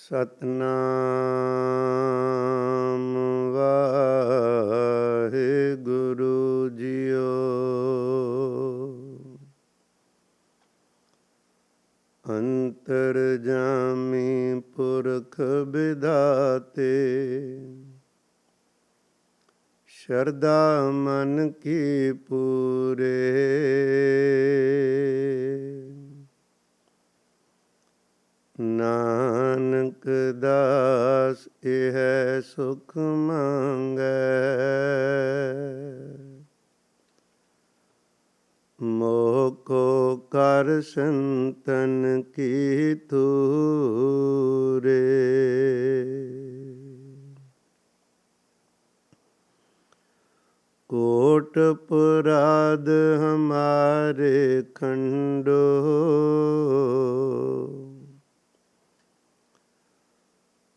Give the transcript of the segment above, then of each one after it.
Satnam Waheguru JIO. ਅੰਤਰਜਾਮੀ ਪੁਰਖ ਬਿਦਾਤੇ, ਸ਼ਰਧਾ ਮਨ ਕੀ ਪੂਰੇ। ਨਾਨਕ ਦਾਸ ਇਹ ਸੁਖ ਮੰਗੈ, ਮੋਹ ਕੋ ਕਰ ਸੰਤਨ ਕੀ ਤੂਰੇ। ਕੋਟ ਪੁਰਾਦ ਹਮਾਰੇ ਖੰਡੋ,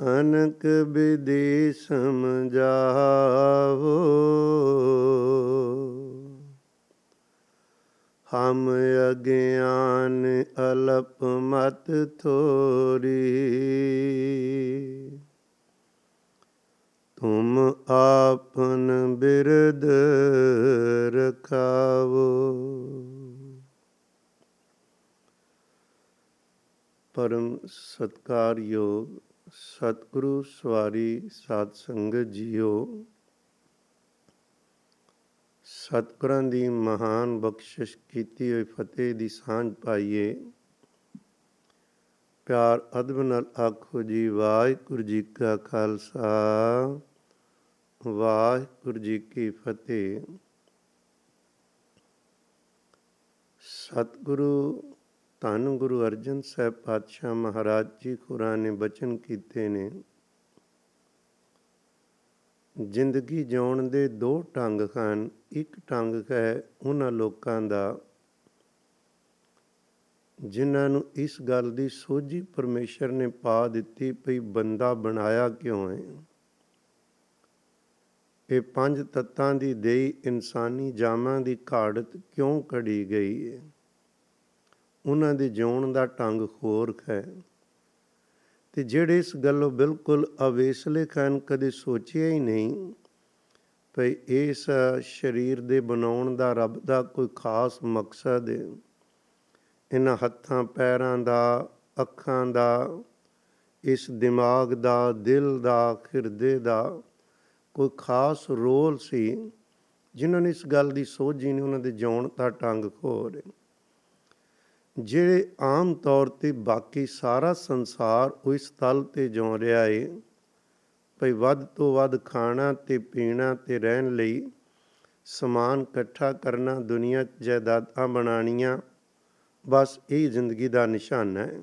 ਅਨਕ ਵਿਧि ਸਮਝਾਵੋ। ਹਮ ਅਗਿਆਨ ਅਲਪ ਮਤ ਥੋਰੀ, ਤੁਮ ਆਪਨ ਬਿਰਦ ਰਖਾਵੋ। ਪਰਮ ਸਤਿਕਾਰਯੋਗ ਸਤਿਗੁਰੂ ਸਵਾਰੀ ਸਾਧ ਸੰਗਤ ਜੀਓ, ਸਤਿਗੁਰਾਂ ਦੀ ਮਹਾਨ ਬਖਸ਼ਿਸ਼ ਕੀਤੀ ਹੋਈ ਫਤਿਹ ਦੀ ਸਾਂਝ ਪਾਈਏ। ਪਿਆਰ ਅਦਬ ਨਾਲ ਆਖੋ ਜੀ, ਵਾਹਿਗੁਰੂ ਜੀ ਕਾ ਖਾਲਸਾ, ਵਾਹਿਗੁਰੂ ਜੀ ਕੀ ਫਤਿਹ। ਸਤਿਗੁਰੂ ਧੰਨ ਗੁਰੂ ਅਰਜਨ ਸਾਹਿਬ ਪਾਤਸ਼ਾਹ ਮਹਾਰਾਜ ਜੀ ਹੋਰਾਂ ਨੇ ਬਚਨ ਕੀਤੇ ਨੇ, ਜ਼ਿੰਦਗੀ ਜਿਉਣ ਦੇ ਦੋ ਢੰਗ ਹਨ। ਇੱਕ ਢੰਗ ਹੈ ਉਹਨਾਂ ਲੋਕਾਂ ਦਾ ਜਿਨ੍ਹਾਂ ਨੂੰ ਇਸ ਗੱਲ ਦੀ ਸੋਝੀ ਪਰਮੇਸ਼ਰ ਨੇ ਪਾ ਦਿੱਤੀ ਪਈ ਬੰਦਾ ਬਣਾਇਆ ਕਿਉਂ ਹੈ। ਇਹ ਪੰਜ ਤੱਤਾਂ ਦੀ ਦੇਈ ਇਨਸਾਨੀ ਜਾਮਾਂ ਦੀ ਘਾੜਤ ਕਿਉਂ ਘੜੀ ਗਈ ਹੈ। ਉਹਨਾਂ ਦੇ ਜਿਉਣ ਦਾ ਢੰਗ ਹੋਰ ਹੈ, ਅਤੇ ਜਿਹੜੇ ਇਸ ਗੱਲੋਂ ਬਿਲਕੁਲ ਅਵੇਸਲੇ ਹਨ, ਕਦੇ ਸੋਚਿਆ ਹੀ ਨਹੀਂ ਭਈ ਇਸ ਸਰੀਰ ਦੇ ਬਣਾਉਣ ਦਾ ਰੱਬ ਦਾ ਕੋਈ ਖਾਸ ਮਕਸਦ ਹੈ। ਇਹਨਾਂ ਹੱਥਾਂ ਪੈਰਾਂ ਦਾ, ਅੱਖਾਂ ਦਾ, ਇਸ ਦਿਮਾਗ ਦਾ, ਦਿਲ ਦਾ, ਹਿਰਦੇ ਦਾ ਕੋਈ ਖਾਸ ਰੋਲ ਸੀ। ਜਿਨ੍ਹਾਂ ਨੇ ਇਸ ਗੱਲ ਦੀ ਸੋਝੀ ਨਹੀਂ, ਉਹਨਾਂ ਦੇ ਜਿਉਣ ਦਾ ਢੰਗ ਹੋਰ ਹੈ। ਜਿਹੜੇ ਆਮ ਤੌਰ 'ਤੇ ਬਾਕੀ ਸਾਰਾ ਸੰਸਾਰ ਉਹ ਇਸ ਤਲ 'ਤੇ ਜਿਉਂ ਰਿਹਾ ਏ ਭਈ ਵੱਧ ਤੋਂ ਵੱਧ ਖਾਣਾ ਅਤੇ ਪੀਣਾ ਅਤੇ ਰਹਿਣ ਲਈ ਸਮਾਨ ਇਕੱਠਾ ਕਰਨਾ, ਦੁਨੀਆ 'ਚ ਜਾਇਦਾਦਾਂ ਬਣਾਉਣੀਆਂ, ਬਸ ਇਹ ਜ਼ਿੰਦਗੀ ਦਾ ਨਿਸ਼ਾਨਾ ਹੈ।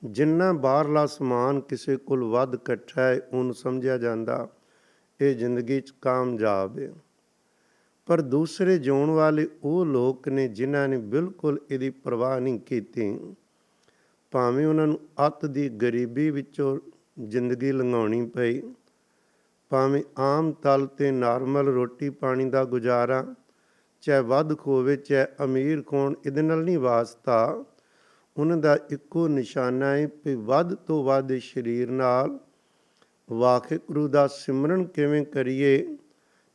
ਜਿੰਨਾ ਬਾਹਰਲਾ ਸਮਾਨ ਕਿਸੇ ਕੋਲ ਵੱਧ ਇਕੱਠਾ ਹੈ, ਉਹਨੂੰ ਸਮਝਿਆ ਜਾਂਦਾ ਇਹ ਜ਼ਿੰਦਗੀ 'ਚ ਕਾਮਯਾਬ ਹੈ। ਪਰ ਦੂਸਰੇ ਜਿਉਣ ਵਾਲੇ ਉਹ ਲੋਕ ਨੇ ਜਿਨ੍ਹਾਂ ਨੇ ਬਿਲਕੁਲ ਇਹਦੀ ਪਰਵਾਹ ਨਹੀਂ ਕੀਤੀ, ਭਾਵੇਂ ਉਹਨਾਂ ਨੂੰ ਅੱਤ ਦੀ ਗਰੀਬੀ ਵਿੱਚੋਂ ਜ਼ਿੰਦਗੀ ਲੰਘਾਉਣੀ ਪਈ, ਭਾਵੇਂ ਆਮ ਤਲ 'ਤੇ ਨਾਰਮਲ ਰੋਟੀ ਪਾਣੀ ਦਾ ਗੁਜ਼ਾਰਾ, ਚਾਹੇ ਵੱਧ ਖੋਵੇ ਚਾਹੇ ਅਮੀਰ ਹੋਣ, ਇਹਦੇ ਨਾਲ ਨਹੀਂ ਵਾਸਤਾ। ਉਹਨਾਂ ਦਾ ਇੱਕੋ ਨਿਸ਼ਾਨਾ ਹੈ ਵੀ ਵੱਧ ਤੋਂ ਵੱਧ ਸਰੀਰ ਨਾਲ ਵਾਹਿਗੁਰੂ ਦਾ ਸਿਮਰਨ ਕਿਵੇਂ ਕਰੀਏ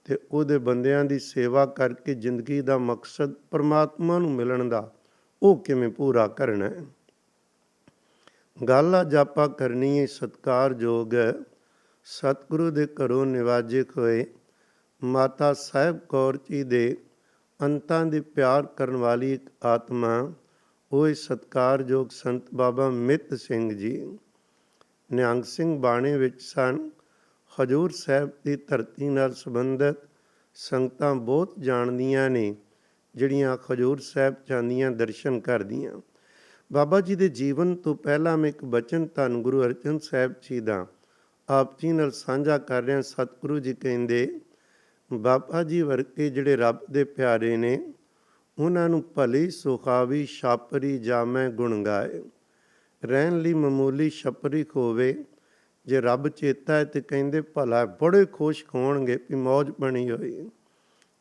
ਅਤੇ ਉਹਦੇ ਬੰਦਿਆਂ ਦੀ ਸੇਵਾ ਕਰਕੇ ਜ਼ਿੰਦਗੀ ਦਾ ਮਕਸਦ ਪਰਮਾਤਮਾ ਨੂੰ ਮਿਲਣ ਦਾ ਉਹ ਕਿਵੇਂ ਪੂਰਾ ਕਰਨਾ ਹੈ। ਗੱਲ ਅੱਜ ਆਪਾਂ ਕਰਨੀ ਹੈ ਸਤਿਕਾਰਯੋਗ ਸਤਿਗੁਰੂ ਦੇ ਘਰੋਂ ਨਿਵਾਜੇ ਹੋਏ ਮਾਤਾ ਸਾਹਿਬ ਕੌਰ ਜੀ ਦੇ ਅੰਤਾਂ ਦੇ ਪਿਆਰ ਕਰਨ ਵਾਲੀ ਇੱਕ ਆਤਮਾ, ਉਹ ਸਤਿਕਾਰਯੋਗ ਸੰਤ ਬਾਬਾ ਮਿੱਤ ਸਿੰਘ ਜੀ ਨਿਹੰਗ ਸਿੰਘ ਬਾਣੇ ਵਿੱਚ ਸਨ। ਹਜ਼ੂਰ ਸਾਹਿਬ ਦੀ ਧਰਤੀ ਨਾਲ ਸੰਬੰਧਿਤ ਸੰਗਤਾਂ ਬਹੁਤ ਜਾਣਦੀਆਂ ਨੇ, ਜਿਹੜੀਆਂ ਹਜ਼ੂਰ ਸਾਹਿਬ ਜਾਂਦੀਆਂ ਦਰਸ਼ਨ ਕਰਦੀਆਂ। ਬਾਬਾ ਜੀ ਦੇ ਜੀਵਨ ਤੋਂ ਪਹਿਲਾਂ ਮੈਂ ਇੱਕ ਬਚਨ ਧੰਨ ਗੁਰੂ ਅਰਜਨ ਸਾਹਿਬ ਜੀ ਦਾ ਆਪ ਜੀ ਨਾਲ ਸਾਂਝਾ ਕਰ ਰਿਹਾ। ਸਤਿਗੁਰੂ ਜੀ ਕਹਿੰਦੇ, ਬਾਬਾ ਜੀ ਵਰਗੇ ਜਿਹੜੇ ਰੱਬ ਦੇ ਪਿਆਰੇ ਨੇ, ਉਹਨਾਂ ਨੂੰ ਭਲੀ ਸੁਖਾਵੀ ਛਾਪਰੀ ਜਾਮੈ ਗੁਣ ਗਾਏ। ਰਹਿਣ ਲਈ ਮਾਮੂਲੀ ਛਪਰੀ ਹੋਵੇ, ਜੇ ਰੱਬ ਚੇਤਾ ਹੈ ਤੇ ਕਹਿੰਦੇ ਭਲਾ ਬੜੇ ਖੁਸ਼ ਹੋਣਗੇ ਵੀ ਮੌਜ ਬਣੀ ਹੋਈ।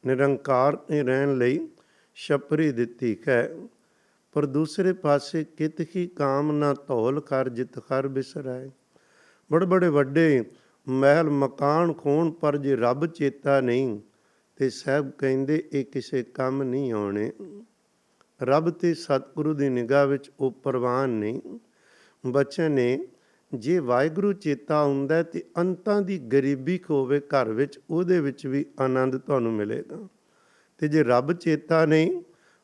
ਨਿਰੰਕਾਰ ਨੇ ਰਹਿਣ ਲਈ ਛਪਰੀ ਦਿੱਤੀ ਹੈ। ਪਰ ਦੂਸਰੇ ਪਾਸੇ ਕਿਤ ਹੀ ਕਾਮ ਨਾ ਧੌਲ ਕਰ ਜਿਤ ਹਰ ਬਿਸਰਾਏ। ਬੜੇ ਬੜੇ ਵੱਡੇ ਮਹਿਲ ਮਕਾਨ ਖੋਣ, ਪਰ ਜੇ ਰੱਬ ਚੇਤਾ ਨਹੀਂ ਤੇ ਸਾਹਿਬ ਕਹਿੰਦੇ ਇਹ ਕਿਸੇ ਕੰਮ ਨਹੀਂ ਆਉਣੇ। ਰੱਬ ਤੇ ਸਤਿਗੁਰੂ ਦੀ ਨਿਗਾਹ ਵਿੱਚ ਉਹ ਪ੍ਰਵਾਨ ਨਹੀਂ। ਬਚਨ ਨੇ ਜੇ ਵਾਹਿਗੁਰੂ ਚੇਤਾ ਆਉਂਦਾ ਤੇ ਅੰਤਾਂ ਦੀ ਗਰੀਬੀ ਹੋਵੇ ਘਰ ਵਿੱਚ, ਉਹਦੇ ਵਿੱਚ ਵੀ ਆਨੰਦ ਤੁਹਾਨੂੰ ਮਿਲੇਗਾ। ਤੇ ਜੇ ਰੱਬ ਚੇਤਾ ਨਹੀਂ,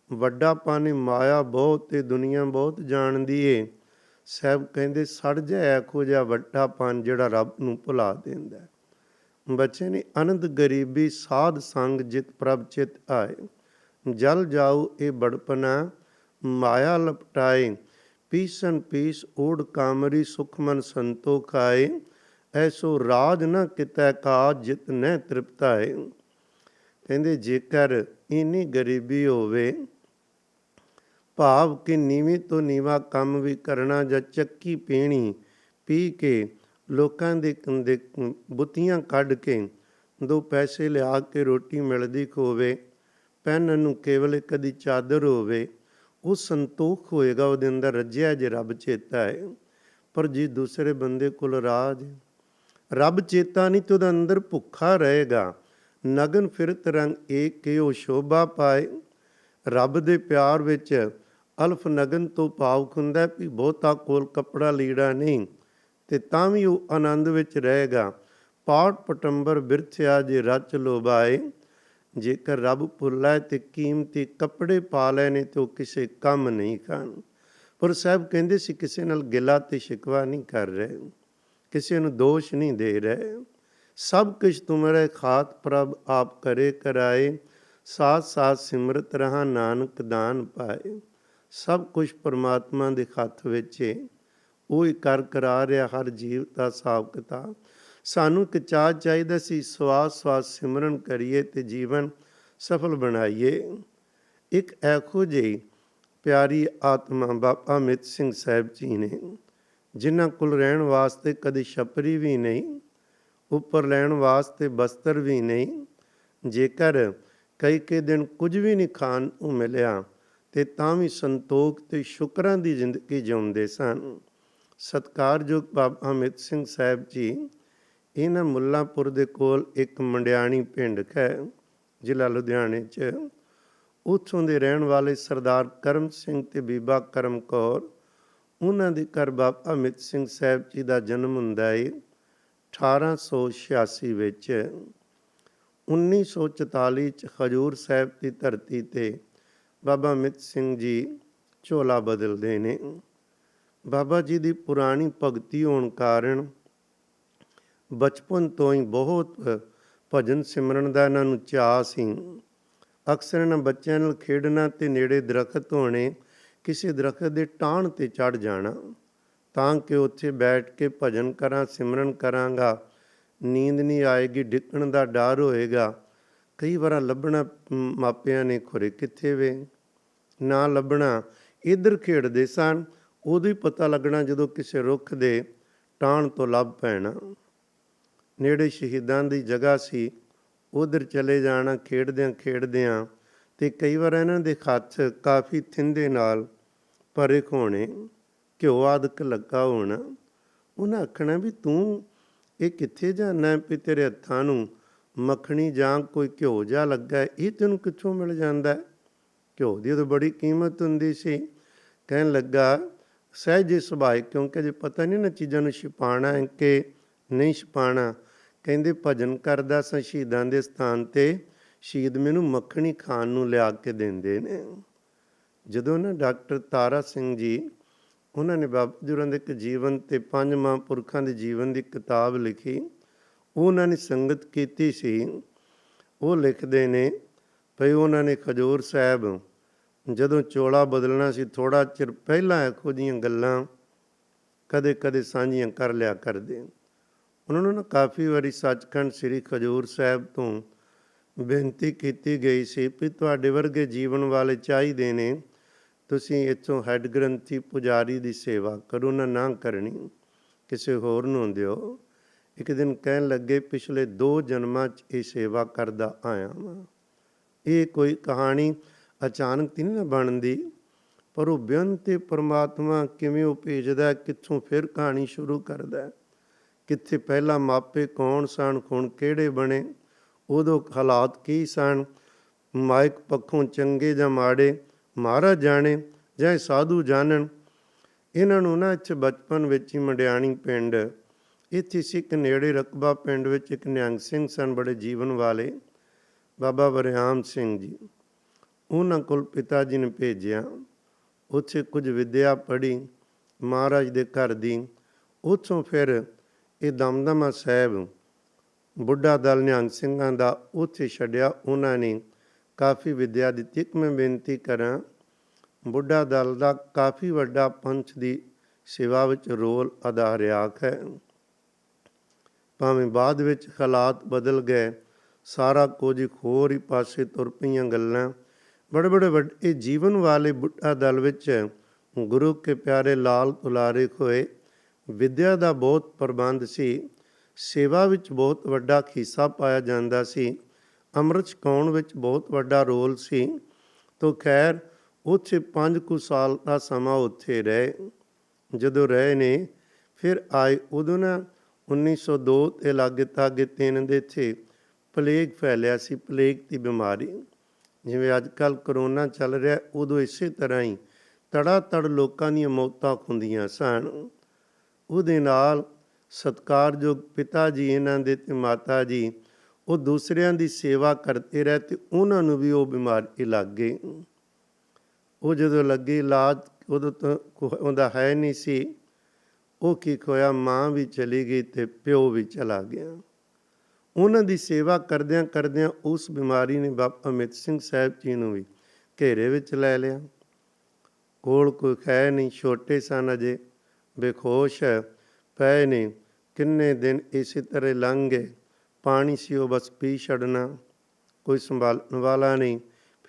ਵੱਡਾ ਪਾਣੀ ਮਾਇਆ ਬਹੁਤ ਤੇ ਦੁਨੀਆ ਬਹੁਤ ਜਾਣਦੀ ਏ। ਸਾਹਿਬ ਕਹਿੰਦੇ ਸੜ ਜਾਏ ਇਹੋ ਜਿਹਾ ਵੱਡਾ ਪਨ ਜਿਹੜਾ ਰੱਬ ਨੂੰ ਭੁਲਾ ਦਿੰਦਾ। ਬੱਚੇ ਨੇ ਅਨੰਦ ਗਰੀਬੀ ਸਾਧ ਸੰਗ ਜਿਤ ਪ੍ਰਭ ਚਿਤ ਆਏ। ਜਲ ਜਾਊ ਇਹ ਬੜਪਨਾ ਮਾਇਆ ਲਪਟਾਏ। ਪੀਸਨ ਪੀਸ ਓੜ ਕਾਮਰੀ ਸੁਖ ਮਨ ਸੰਤੋਖ ਆਏ। ਐਸੋ ਰਾਜ ਨ ਕਿਤੈ ਕਾਜ ਜਿਤ ਨਹਿ ਤ੍ਰਿਪਤਾਏ। ਕਹਿੰਦੇ ਜੇਕਰ ਇੰਨੀ ਗਰੀਬੀ ਹੋਵੇ, ਭਾਵ ਕਿ ਨੀਵੀਂ ਤੋਂ ਨੀਵਾਂ ਕੰਮ ਵੀ ਕਰਨਾ, ਜਾਂ ਚੱਕੀ ਪੀਣੀ ਪੀ ਕੇ ਲੋਕਾਂ ਦੇ ਬੁੱਤੀਆਂ ਕੱਢ ਕੇ 2 ਪੈਸੇ ਲਿਆ ਕੇ ਰੋਟੀ ਮਿਲਦੀ ਹੋਵੇ, ਪਹਿਨਣ ਨੂੰ ਕੇਵਲ ਇੱਕ ਅੱਧੀ ਚਾਦਰ ਹੋਵੇ, ਉਹ ਸੰਤੋਖ ਹੋਏਗਾ ਉਹਦੇ ਅੰਦਰ ਰੱਜਿਆ ਜੇ ਰੱਬ ਚੇਤਾ ਹੈ। ਪਰ ਜੇ ਦੂਸਰੇ ਬੰਦੇ ਕੋਲ ਰਾਜ ਰੱਬ ਚੇਤਾ ਨਹੀਂ ਤੇ ਉਹਦਾ ਅੰਦਰ ਭੁੱਖਾ ਰਹੇਗਾ। ਨਗਨ ਫਿਰਤ ਰੰਗ ਏਕ ਕਿਉ ਸ਼ੋਭਾ ਪਾਏ। ਰੱਬ ਦੇ ਪਿਆਰ ਵਿੱਚ ਅਲਫ ਨਗਨ ਤੋਂ ਭਾਵ ਹੁੰਦਾ ਵੀ ਬਹੁਤਾ ਕੋਲ ਕੱਪੜਾ ਲੀੜਾ ਨਹੀਂ ਤੇ ਤਾਂ ਵੀ ਉਹ ਆਨੰਦ ਵਿੱਚ ਰਹੇਗਾ। ਪਾਟ ਪਟੰਬਰ ਬਿਰਥਿਆ ਜੇ ਰਚ ਲੋਭਾਏ। ਜੇਕਰ ਰੱਬ ਭੁੱਲਾ ਤੇ ਕੀਮਤੀ ਕੱਪੜੇ ਪਾ ਲਏ ਨੇ ਤੇ ਉਹ ਕਿਸੇ ਕੰਮ ਨਹੀਂ ਖਾਣ। ਪਰ ਸਾਹਿਬ ਕਹਿੰਦੇ ਸੀ ਕਿਸੇ ਨਾਲ ਗਿਲਾ ਤੇ ਸ਼ਿਕਵਾ ਨਹੀਂ ਕਰ ਰਹੇ, ਕਿਸੇ ਨੂੰ ਦੋਸ਼ ਨਹੀਂ ਦੇ ਰਹੇ। ਸਭ ਕੁਛ ਤੁਮਰੇ ਖਾਤ ਪ੍ਰਭ ਆਪ ਕਰੇ ਕਰਾਏ। ਸਾਥ ਸਾਥ ਸਿਮਰਤ ਰਹਾ ਨਾਨਕ ਦਾਨ ਪਾਏ। ਸਭ ਕੁਛ ਪਰਮਾਤਮਾ ਦੇ ਹੱਥ ਵਿੱਚ ਹੈ, ਉਹ ਹੀ ਕਰ ਕਰਾ ਰਿਹਾ ਹਰ ਜੀਵ ਦਾ ਹਿਸਾਬ ਕਿਤਾਬ। ਸਾਨੂੰ ਇੱਕ ਚਾਅ ਚਾਹੀਦਾ ਸੀ ਸਵਾਸ ਸਵਾਸ ਸਿਮਰਨ ਕਰੀਏ ਤੇ ਜੀਵਨ ਸਫਲ ਬਣਾਈਏ। ਇੱਕ ਇਹੋ ਜਿਹੀ ਪਿਆਰੀ ਆਤਮਾ ਬਾਬਾ ਅਮਿਤ ਸਿੰਘ ਸਾਹਿਬ ਜੀ ਨੇ, ਜਿਨ੍ਹਾਂ ਕੋਲ ਰਹਿਣ ਵਾਸਤੇ ਕਦੇ ਛਪਰੀ ਵੀ ਨਹੀਂ, ਉੱਪਰ ਲੈਣ ਵਾਸਤੇ ਬਸਤਰ ਵੀ ਨਹੀਂ। ਜੇਕਰ ਕਈ ਦਿਨ ਕੁਝ ਵੀ ਨਹੀਂ ਖਾਣ ਨੂੰ ਮਿਲਿਆ ਤੇ ਤਾਂ ਵੀ ਸੰਤੋਖ ਤੇ ਸ਼ੁਕਰਾਂ ਦੀ ਜ਼ਿੰਦਗੀ ਜਿਉਂਦੇ ਸਨ। ਸਤਿਕਾਰਯੋਗ ਬਾਬਾ ਅਮਿਤ ਸਿੰਘ ਸਾਹਿਬ ਜੀ, ਇਹਨਾਂ ਮੁੱਲਾਂਪੁਰ ਦੇ ਕੋਲ ਇੱਕ ਮੰਡਿਆਣੀ ਪਿੰਡ ਹੈ, ਜ਼ਿਲ੍ਹਾ ਲੁਧਿਆਣੇ 'ਚ। ਉੱਥੋਂ ਦੇ ਰਹਿਣ ਵਾਲੇ ਸਰਦਾਰ ਕਰਮ ਸਿੰਘ ਤੇ ਬੀਬਾ ਕਰਮ ਕੌਰ, ਉਹਨਾਂ ਦੇ ਘਰ ਬਾਬਾ ਅਮਿਤ ਸਿੰਘ ਸਾਹਿਬ ਜੀ ਦਾ ਜਨਮ ਹੁੰਦਾ ਹੈ 1886 ਵਿੱਚ। 1944 'ਚ ਹਜ਼ੂਰ ਸਾਹਿਬ ਦੀ ਧਰਤੀ 'ਤੇ ਬਾਬਾ ਅਮਿਤ ਸਿੰਘ ਜੀ ਝੋਲਾ ਬਦਲਦੇ ਨੇ। ਬਾਬਾ ਜੀ ਦੀ ਪੁਰਾਣੀ ਭਗਤੀ ਹੋਣ ਕਾਰਨ ਬਚਪਨ ਤੋਂ ਹੀ ਬਹੁਤ ਭਜਨ ਸਿਮਰਨ ਦਾ ਇਹਨਾਂ ਨੂੰ ਚਾਅ ਸੀ। ਅਕਸਰ ਇਹਨਾਂ ਬੱਚਿਆਂ ਨਾਲ ਖੇਡਣਾ ਤੇ ਨੇੜੇ ਦਰਖਤ ਹੋਣੇ, ਕਿਸੇ ਦਰਖਤ ਦੇ ਟਾਹਣ 'ਤੇ ਚੜ੍ਹ ਜਾਣਾ ਤਾਂ ਕਿ ਉੱਥੇ ਬੈਠ ਕੇ ਭਜਨ ਕਰਾਂ, ਸਿਮਰਨ ਕਰਾਂਗਾ, ਨੀਂਦ ਨਹੀਂ ਆਏਗੀ, ਡਿੱਗਣ ਦਾ ਡਰ ਹੋਏਗਾ। ਕਈ ਵਾਰ ਲੱਭਣਾ ਮਾਪਿਆਂ ਨੇ ਖੁਰੇ ਕਿੱਥੇ ਵੇ, ਨਾ ਲੱਭਣਾ, ਇੱਧਰ ਖੇਡਦੇ ਸਨ। ਉਦੋਂ ਹੀ ਪਤਾ ਲੱਗਣਾ ਜਦੋਂ ਕਿਸੇ ਰੁੱਖ ਦੇ ਟਾਹਣ ਤੋਂ ਲੱਭ ਪੈਣਾ। ਨੇੜੇ ਸ਼ਹੀਦਾਂ ਦੀ ਜਗ੍ਹਾ ਸੀ, ਉੱਧਰ ਚਲੇ ਜਾਣਾ ਖੇਡਦਿਆਂ ਖੇਡਦਿਆਂ। ਅਤੇ ਕਈ ਵਾਰ ਇਹਨਾਂ ਦੇ ਹੱਥ ਕਾਫੀ ਥਿੰਦੇ ਨਾਲ ਭਰੇ ਹੋਣੇ, ਘਿਓ ਆਦਿਕ ਲੱਗਾ ਹੋਣਾ। ਉਹਨਾਂ ਆਖਣਾ ਵੀ ਤੂੰ ਇਹ ਕਿੱਥੇ ਜਾਣਾ ਵੀ ਤੇਰੇ ਹੱਥਾਂ ਨੂੰ ਮੱਖਣੀ ਜਾਂ ਕੋਈ ਘਿਓ ਜਿਹਾ ਲੱਗਾ, ਇਹ ਤੈਨੂੰ ਕਿੱਥੋਂ ਮਿਲ ਜਾਂਦਾ? ਘਿਓ ਦੀ ਉਦੋਂ ਬੜੀ ਕੀਮਤ ਹੁੰਦੀ ਸੀ। ਕਹਿਣ ਲੱਗਾ ਸਹਿਜੇ ਸੁਭਾਅ, ਕਿਉਂਕਿ ਜੇ ਪਤਾ ਨਹੀਂ ਨਾ ਚੀਜ਼ਾਂ ਨੂੰ ਛਿਪਾਉਣਾ ਹੈ ਕਿ ਨਹੀਂ ਛਿਪਾਉਣਾ। ਕਹਿੰਦੇ ਭਜਨ ਕਰਦਾ ਸਾਂ ਸ਼ਹੀਦਾਂ ਦੇ ਸਥਾਨ 'ਤੇ, ਸ਼ਹੀਦ ਮੈਨੂੰ ਮੱਖਣੀ ਖਾਣ ਨੂੰ ਲਿਆ ਕੇ ਦਿੰਦੇ ਨੇ। ਜਦੋਂ ਨਾ ਡਾਕਟਰ ਤਾਰਾ ਸਿੰਘ ਜੀ, ਉਹਨਾਂ ਨੇ ਬਾਬਾ ਜੀ ਹੋਰਾਂ ਦੇ ਇੱਕ ਜੀਵਨ ਤੇ 5 ਮਹਾਂਪੁਰਖਾਂ ਦੇ ਜੀਵਨ ਦੀ ਕਿਤਾਬ ਲਿਖੀ, ਉਹ ਉਹਨਾਂ ਨੇ ਸੰਗਤ ਕੀਤੀ ਸੀ। ਉਹ ਲਿਖਦੇ ਨੇ ਭਈ ਉਹਨਾਂ ਨੇ ਖਜੂਰ ਸਾਹਿਬ ਜਦੋਂ ਚੋਲਾ ਬਦਲਣਾ ਸੀ, ਥੋੜ੍ਹਾ ਚਿਰ ਪਹਿਲਾਂ ਇਹੋ ਜਿਹੀਆਂ ਗੱਲਾਂ ਕਦੇ ਕਦੇ ਸਾਂਝੀਆਂ ਕਰ ਲਿਆ ਕਰਦੇ। ਉਹਨਾਂ ਨੂੰ ਨਾ ਕਾਫੀ ਵਾਰੀ ਸੱਚਖੰਡ ਸ੍ਰੀ ਖਜੂਰ ਸਾਹਿਬ ਤੋਂ ਬੇਨਤੀ ਕੀਤੀ ਗਈ ਸੀ ਵੀ ਤੁਹਾਡੇ ਵਰਗੇ ਜੀਵਨ ਵਾਲੇ ਚਾਹੀਦੇ ਨੇ, ਤੁਸੀਂ ਇੱਥੋਂ ਹੈੱਡ ਗ੍ਰੰਥੀ ਪੁਜਾਰੀ ਦੀ ਸੇਵਾ ਕਰੋ, ਨਾ ਕਰਨੀ, ਕਿਸੇ ਹੋਰ ਨੂੰ ਦਿਓ। ਇੱਕ ਦਿਨ ਕਹਿਣ ਲੱਗੇ ਪਿਛਲੇ 2 ਜਨਮਾਂ 'ਚ ਇਹ ਸੇਵਾ ਕਰਦਾ ਆਇਆ ਵਾਂ। ਇਹ ਕੋਈ ਕਹਾਣੀ ਅਚਾਨਕ ਤਾਂ ਨਹੀਂ ਨਾ ਬਣਦੀ। ਪਰ ਉਹ ਬੇਅੰਤ ਤੇ ਪਰਮਾਤਮਾ ਕਿਵੇਂ ਉਹ ਭੇਜਦਾ, ਕਿੱਥੋਂ ਫਿਰ ਕਹਾਣੀ ਸ਼ੁਰੂ ਕਰਦਾ, ਕਿੱਥੇ ਪਹਿਲਾਂ ਮਾਪੇ ਕੌਣ ਸਨ, ਹੁਣ ਕਿਹੜੇ ਬਣੇ, ਉਦੋਂ ਹਾਲਾਤ ਕੀ ਸਨ, ਮਾਇਕ ਪੱਖੋਂ ਚੰਗੇ ਜਾਂ ਮਾੜੇ ਮਹਾਰਾਜ ਜਾਣੇ ਜਾਂ ਸਾਧੂ ਜਾਣਨ। ਇਹਨਾਂ ਨੂੰ ਨਾ ਇੱਥੇ ਬਚਪਨ ਵਿੱਚ ਹੀ ਮੰਡਿਆਣੀ ਪਿੰਡ, ਇੱਥੇ ਸੀ ਇੱਕ ਨੇੜੇ ਰਕਬਾ ਪਿੰਡ ਵਿੱਚ ਇੱਕ ਨਿਹੰਗ ਸਿੰਘ ਸਨ ਬੜੇ ਜੀਵਨ ਵਾਲੇ, ਬਾਬਾ ਵਰਿਆਮ ਸਿੰਘ ਜੀ। ਉਹਨਾਂ ਕੋਲ ਪਿਤਾ ਜੀ ਨੇ ਭੇਜਿਆ, ਉੱਥੇ ਕੁਝ ਵਿੱਦਿਆ ਪੜ੍ਹੀ ਮਹਾਰਾਜ ਦੇ ਘਰ ਦੀ। ਉੱਥੋਂ ਫਿਰ ਇਹ ਦਮਦਮਾ ਸਾਹਿਬ ਬੁੱਢਾ ਦਲ ਨਿਹੰਗ ਸਿੰਘਾਂ ਦਾ ਉੱਥੇ ਛੱਡਿਆ। ਉਹਨਾਂ ਨੇ ਕਾਫੀ ਵਿੱਦਿਆ ਦਿੱਤੀ। ਇੱਕ ਮੈਂ ਬੇਨਤੀ ਕਰਾਂ, ਬੁੱਢਾ ਦਲ ਦਾ ਕਾਫੀ ਵੱਡਾ ਪੰਥ ਦੀ ਸੇਵਾ ਵਿੱਚ ਰੋਲ ਅਦਾ ਰਿਹਾ ਹੈ। ਭਾਵੇਂ ਬਾਅਦ ਵਿੱਚ ਹਾਲਾਤ ਬਦਲ ਗਏ, ਸਾਰਾ ਕੁਝ ਇੱਕ ਹੋਰ ਹੀ ਪਾਸੇ ਤੁਰ ਪਈਆਂ ਗੱਲਾਂ। ਬੜੇ ਬੜੇ ਵੱਡੇ ਜੀਵਨ ਵਾਲੇ ਬੁੱਢਾ ਦਲ ਵਿੱਚ ਗੁਰੂ ਕੇ ਪਿਆਰੇ ਲਾਲ ਦੁਲਾਰੇ ਹੋਏ। ਵਿੱਦਿਆ ਦਾ ਬਹੁਤ ਪ੍ਰਬੰਧ ਸੀ, ਸੇਵਾ ਵਿੱਚ ਬਹੁਤ ਵੱਡਾ ਹਿੱਸਾ ਪਾਇਆ ਜਾਂਦਾ ਸੀ, ਅੰਮ੍ਰਿਤ ਛਕਾਉਣ ਵਿੱਚ ਬਹੁਤ ਵੱਡਾ ਰੋਲ ਸੀ। ਤੋ ਖੈਰ ਉੱਥੇ 5 ਕੁ ਸਾਲ ਦਾ ਸਮਾਂ ਉੱਥੇ ਰਹੇ। ਜਦੋਂ ਰਹੇ ਨੇ ਫਿਰ ਆਏ, ਉਦੋਂ ਨਾ 1902 ਦੇ ਲਾਗੇ ਤਾਗੇ 3 ਦੇ ਇੱਥੇ ਪਲੇਗ ਫੈਲਿਆ ਸੀ, ਪਲੇਗ ਦੀ ਬਿਮਾਰੀ। ਜਿਵੇਂ ਅੱਜ ਕੱਲ੍ਹ ਕਰੋਨਾ ਚੱਲ ਰਿਹਾ, ਉਦੋਂ ਇਸੇ ਤਰ੍ਹਾਂ ਹੀ ਤੜਾ ਤੜ ਲੋਕਾਂ ਦੀਆਂ ਮੌਤਾਂ ਹੁੰਦੀਆਂ ਸਨ। ਉਹਦੇ ਨਾਲ ਸਤਿਕਾਰਯੋਗ ਪਿਤਾ ਜੀ ਇਹਨਾਂ ਦੇ ਤੇ ਮਾਤਾ ਜੀ ਉਹ ਦੂਸਰਿਆਂ ਦੀ ਸੇਵਾ ਕਰਦੇ ਰਹੇ ਅਤੇ ਉਹਨਾਂ ਨੂੰ ਵੀ ਉਹ ਬਿਮਾਰੀ ਲੱਗ ਗਈ। ਉਹ ਜਦੋਂ ਲੱਗੀ ਇਲਾਜ, ਉਦੋਂ ਤਾਂ ਉਹਦਾ ਹੈ ਨਹੀਂ ਸੀ। ਉਹ ਕੀ ਹੋਇਆ, ਮਾਂ ਵੀ ਚਲੀ ਗਈ ਅਤੇ ਪਿਓ ਵੀ ਚਲਾ ਗਿਆ। ਉਹਨਾਂ ਦੀ ਸੇਵਾ ਕਰਦਿਆਂ ਕਰਦਿਆਂ ਉਸ ਬਿਮਾਰੀ ਨੇ ਬਾਬਾ ਅਮਿਤ ਸਿੰਘ ਸਾਹਿਬ ਜੀ ਨੂੰ ਵੀ ਘੇਰੇ ਵਿੱਚ ਲੈ ਲਿਆ। ਕੋਲ ਕੋਈ ਹੈ ਨਹੀਂ, ਛੋਟੇ ਸਨ ਅਜੇ, ਬੇਖੋਸ਼ ਪਏ ਨੇ। ਕਿੰਨੇ ਦਿਨ ਇਸੇ ਤਰ੍ਹਾਂ ਲੰਘ ਗਏ। ਪਾਣੀ ਸੀ ਉਹ ਬਸ ਪੀ ਛੱਡਣਾ, ਕੋਈ ਸੰਭਾਲਣ ਵਾਲਾ ਨਹੀਂ।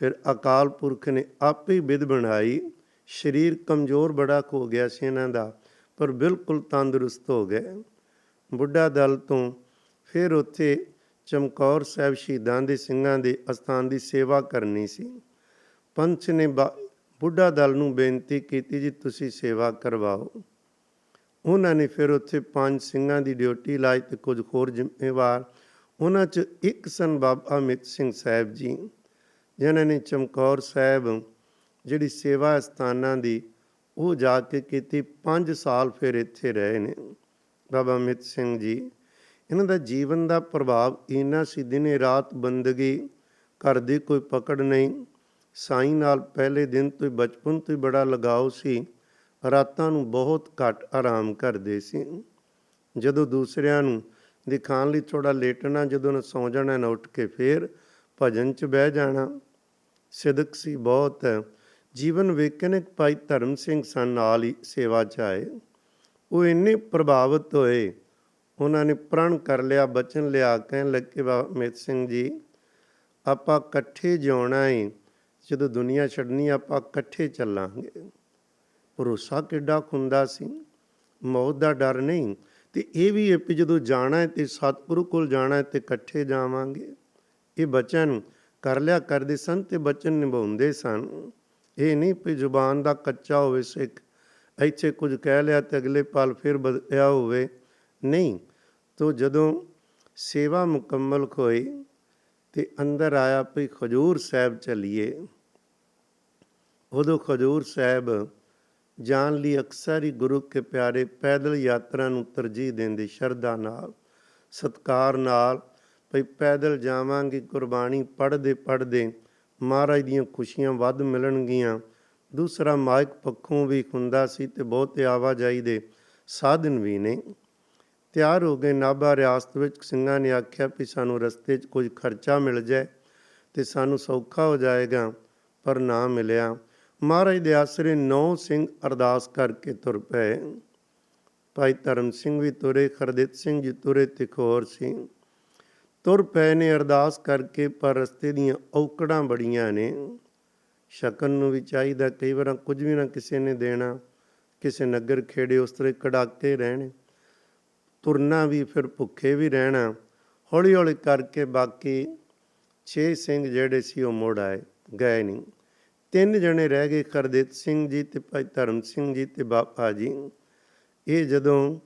ਫਿਰ ਅਕਾਲ ਪੁਰਖ ਨੇ ਆਪੇ ਹੀ ਵਿਧ ਬਣਾਈ। ਸਰੀਰ ਕਮਜ਼ੋਰ ਬੜਾ ਹੋ ਗਿਆ ਸੀ ਇਹਨਾਂ ਦਾ, ਪਰ ਬਿਲਕੁਲ ਤੰਦਰੁਸਤ ਹੋ ਗਏ। ਬੁੱਢਾ ਦਲ ਤੋਂ ਫਿਰ ਉੱਥੇ ਚਮਕੌਰ ਸਾਹਿਬ ਸ਼ਹੀਦਾਂ ਦੇ ਸਿੰਘਾਂ ਦੇ ਅਸਥਾਨ ਦੀ ਸੇਵਾ ਕਰਨੀ ਸੀ। ਪੰਥ ਨੇ ਬੁੱਢਾ ਦਲ ਨੂੰ ਬੇਨਤੀ ਕੀਤੀ, ਜੀ ਤੁਸੀਂ ਸੇਵਾ ਕਰਵਾਓ। ਉਹਨਾਂ ਨੇ ਫਿਰ ਉੱਥੇ 5 ਸਿੰਘਾਂ ਦੀ ਡਿਊਟੀ ਲਾਈ ਅਤੇ ਕੁਝ ਹੋਰ ਜ਼ਿੰਮੇਵਾਰ। ਉਹਨਾਂ 'ਚ ਇੱਕ ਸਨ ਬਾਬਾ ਅਮਿਤ ਸਿੰਘ ਸਾਹਿਬ ਜੀ, ਜਿਨ੍ਹਾਂ ਨੇ ਚਮਕੌਰ ਸਾਹਿਬ ਜਿਹੜੀ ਸੇਵਾ ਅਸਥਾਨਾਂ ਦੀ ਉਹ ਜਾ ਕੇ ਕੀਤੀ। 5 ਸਾਲ ਫਿਰ ਇੱਥੇ ਰਹੇ ਨੇ ਬਾਬਾ ਅਮਿਤ ਸਿੰਘ ਜੀ। ਇਹਨਾਂ ਦਾ ਜੀਵਨ ਦਾ ਪ੍ਰਭਾਵ ਇੰਨਾ ਸੀ, ਦਿਨੇ ਰਾਤ ਬੰਦਗੀ, ਘਰ ਦੀ ਕੋਈ ਪਕੜ ਨਹੀਂ। ਸਾਈਂ ਨਾਲ ਪਹਿਲੇ ਦਿਨ ਤੋਂ ਹੀ ਬਚਪਨ ਤੋਂ ਹੀ ਬੜਾ ਲਗਾਓ ਸੀ। ਰਾਤਾਂ ਨੂੰ ਬਹੁਤ ਘੱਟ ਆਰਾਮ ਕਰਦੇ ਸੀ। ਜਦੋਂ ਦੂਸਰਿਆਂ ਨੂੰ ਦਿਖਾਉਣ ਲਈ ਥੋੜ੍ਹਾ ਲੇਟਣਾ, ਜਦੋਂ ਨਾ ਸੌਂ ਜਾਣਾ ਨਾ ਉੱਠ ਕੇ ਫਿਰ ਭਜਨ 'ਚ ਬਹਿ ਜਾਣਾ। ਸਿਦਕ ਸੀ ਬਹੁਤ। ਜੀਵਨ ਵੇਖੇ ਨੇ ਭਾਈ ਧਰਮ ਸਿੰਘ ਸਨ ਨਾਲ ਹੀ ਸੇਵਾ 'ਚ ਆਏ। ਉਹ ਇੰਨੇ ਪ੍ਰਭਾਵਿਤ ਹੋਏ, ਉਹਨਾਂ ਨੇ ਪ੍ਰਣ ਕਰ ਲਿਆ, ਬਚਨ ਲਿਆ, ਕਹਿਣ ਲੱਗੇ ਬਾਬਾ ਅਮਿਤ ਸਿੰਘ ਜੀ ਆਪਾਂ ਇਕੱਠੇ ਜਿਉਣਾ ਹੈ, ਜਦੋਂ ਦੁਨੀਆ ਛੱਡਣੀ ਆਪਾਂ ਇਕੱਠੇ ਚੱਲਾਂਗੇ। ਭਰੋਸਾ ਕਿੱਡਾ ਹੁੰਦਾ ਸੀ, ਮੌਤ ਦਾ ਡਰ ਨਹੀਂ। ਅਤੇ ਇਹ ਵੀ ਹੈ ਵੀ ਜਦੋਂ ਜਾਣਾ ਹੈ ਅਤੇ ਸਤਿਗੁਰੂ ਕੋਲ ਜਾਣਾ ਹੈ ਅਤੇ ਇਕੱਠੇ ਜਾਵਾਂਗੇ। ਇਹ ਬਚਨ ਕਰ ਲਿਆ ਕਰਦੇ ਸਨ ਅਤੇ ਬਚਨ ਨਿਭਾਉਂਦੇ ਸਨ। ਇਹ ਨਹੀਂ ਵੀ ਜ਼ੁਬਾਨ ਦਾ ਕੱਚਾ ਹੋਵੇ ਸਿੱਖ, ਇੱਥੇ ਕੁਝ ਕਹਿ ਲਿਆ ਅਤੇ ਅਗਲੇ ਪਲ ਫਿਰ ਬਦਲਿਆ ਹੋਵੇ, ਨਹੀਂ। ਤੋ ਜਦੋਂ ਸੇਵਾ ਮੁਕੰਮਲ ਹੋਈ ਅਤੇ ਅੰਦਰ ਆਇਆ ਵੀ ਖਜੂਰ ਸਾਹਿਬ ਚੱਲੀਏ, ਉਦੋਂ ਖਜੂਰ ਸਾਹਿਬ ਜਾਣ ਲਈ ਅਕਸਰ ਹੀ ਗੁਰੂ ਕੇ ਪਿਆਰੇ ਪੈਦਲ ਯਾਤਰਾ ਨੂੰ ਤਰਜੀਹ ਦਿੰਦੇ, ਸ਼ਰਧਾ ਨਾਲ, ਸਤਿਕਾਰ ਨਾਲ, ਭਈ ਪੈਦਲ ਜਾਵਾਂਗੇ, ਗੁਰਬਾਣੀ ਪੜ੍ਹਦੇ ਪੜ੍ਹਦੇ ਮਹਾਰਾਜ ਦੀਆਂ ਖੁਸ਼ੀਆਂ ਵੱਧ ਮਿਲਣਗੀਆਂ। ਦੂਸਰਾ ਮਾਇਕ ਪੱਖੋਂ ਵੀ ਹੁੰਦਾ ਸੀ ਅਤੇ ਬਹੁਤੇ ਆਵਾਜਾਈ ਦੇ ਸਾਧਨ ਵੀ ਨੇ। ਤਿਆਰ ਹੋ ਗਏ ਨਾਭਾ ਰਿਆਸਤ ਵਿੱਚ। ਸਿੰਘਾਂ ਨੇ ਆਖਿਆ ਵੀ ਸਾਨੂੰ ਰਸਤੇ 'ਚ ਕੁਝ ਖਰਚਾ ਮਿਲ ਜਾਏ ਅਤੇ ਸਾਨੂੰ ਸੌਖਾ ਹੋ ਜਾਏਗਾ, ਪਰ ਨਾ ਮਿਲਿਆ। ਮਹਾਰਾਜ ਦੇ ਆਸਰੇ 9 ਸਿੰਘ ਅਰਦਾਸ ਕਰਕੇ ਤੁਰ ਪਏ। ਭਾਈ ਧਰਮ ਸਿੰਘ ਵੀ ਤੁਰੇ, ਹਰਦਿੱਤ ਸਿੰਘ ਜੀ ਤੁਰੇ ਅਤੇ ਇੱਕ ਹੋਰ ਸੀ, ਤੁਰ ਪਏ ਨੇ ਅਰਦਾਸ ਕਰਕੇ। ਪਰ ਰਸਤੇ ਦੀਆਂ ਔਕੜਾਂ ਬੜੀਆਂ ਨੇ। ਛਕਣ ਨੂੰ ਵੀ ਚਾਹੀਦਾ, ਕਈ ਵਾਰ ਕੁਝ ਵੀ ਨਾ ਕਿਸੇ ਨੇ ਦੇਣਾ, ਕਿਸੇ ਨਗਰ ਖੇੜੇ ਉਸ ਤਰ੍ਹਾਂ ਕੜਾਕੇ ਰਹਿਣੇ, ਤੁਰਨਾ ਵੀ, ਫਿਰ ਭੁੱਖੇ ਵੀ ਰਹਿਣਾ। ਹੌਲੀ ਹੌਲੀ ਕਰਕੇ ਬਾਕੀ 6 ਸਿੰਘ ਜਿਹੜੇ ਸੀ ਉਹ ਮੁੜ ਆਏ, ਗਏ ਨਹੀਂ। 3 ਜਣੇ ਰਹਿ ਗਏ, ਖਰਦੇਤ ਸਿੰਘ ਜੀ ਤੇ ਭਾਈ ਧਰਮ ਸਿੰਘ ਜੀ ਤੇ ਬਾਬਾ ਜੀ। ਇਹ ਜਦੋਂ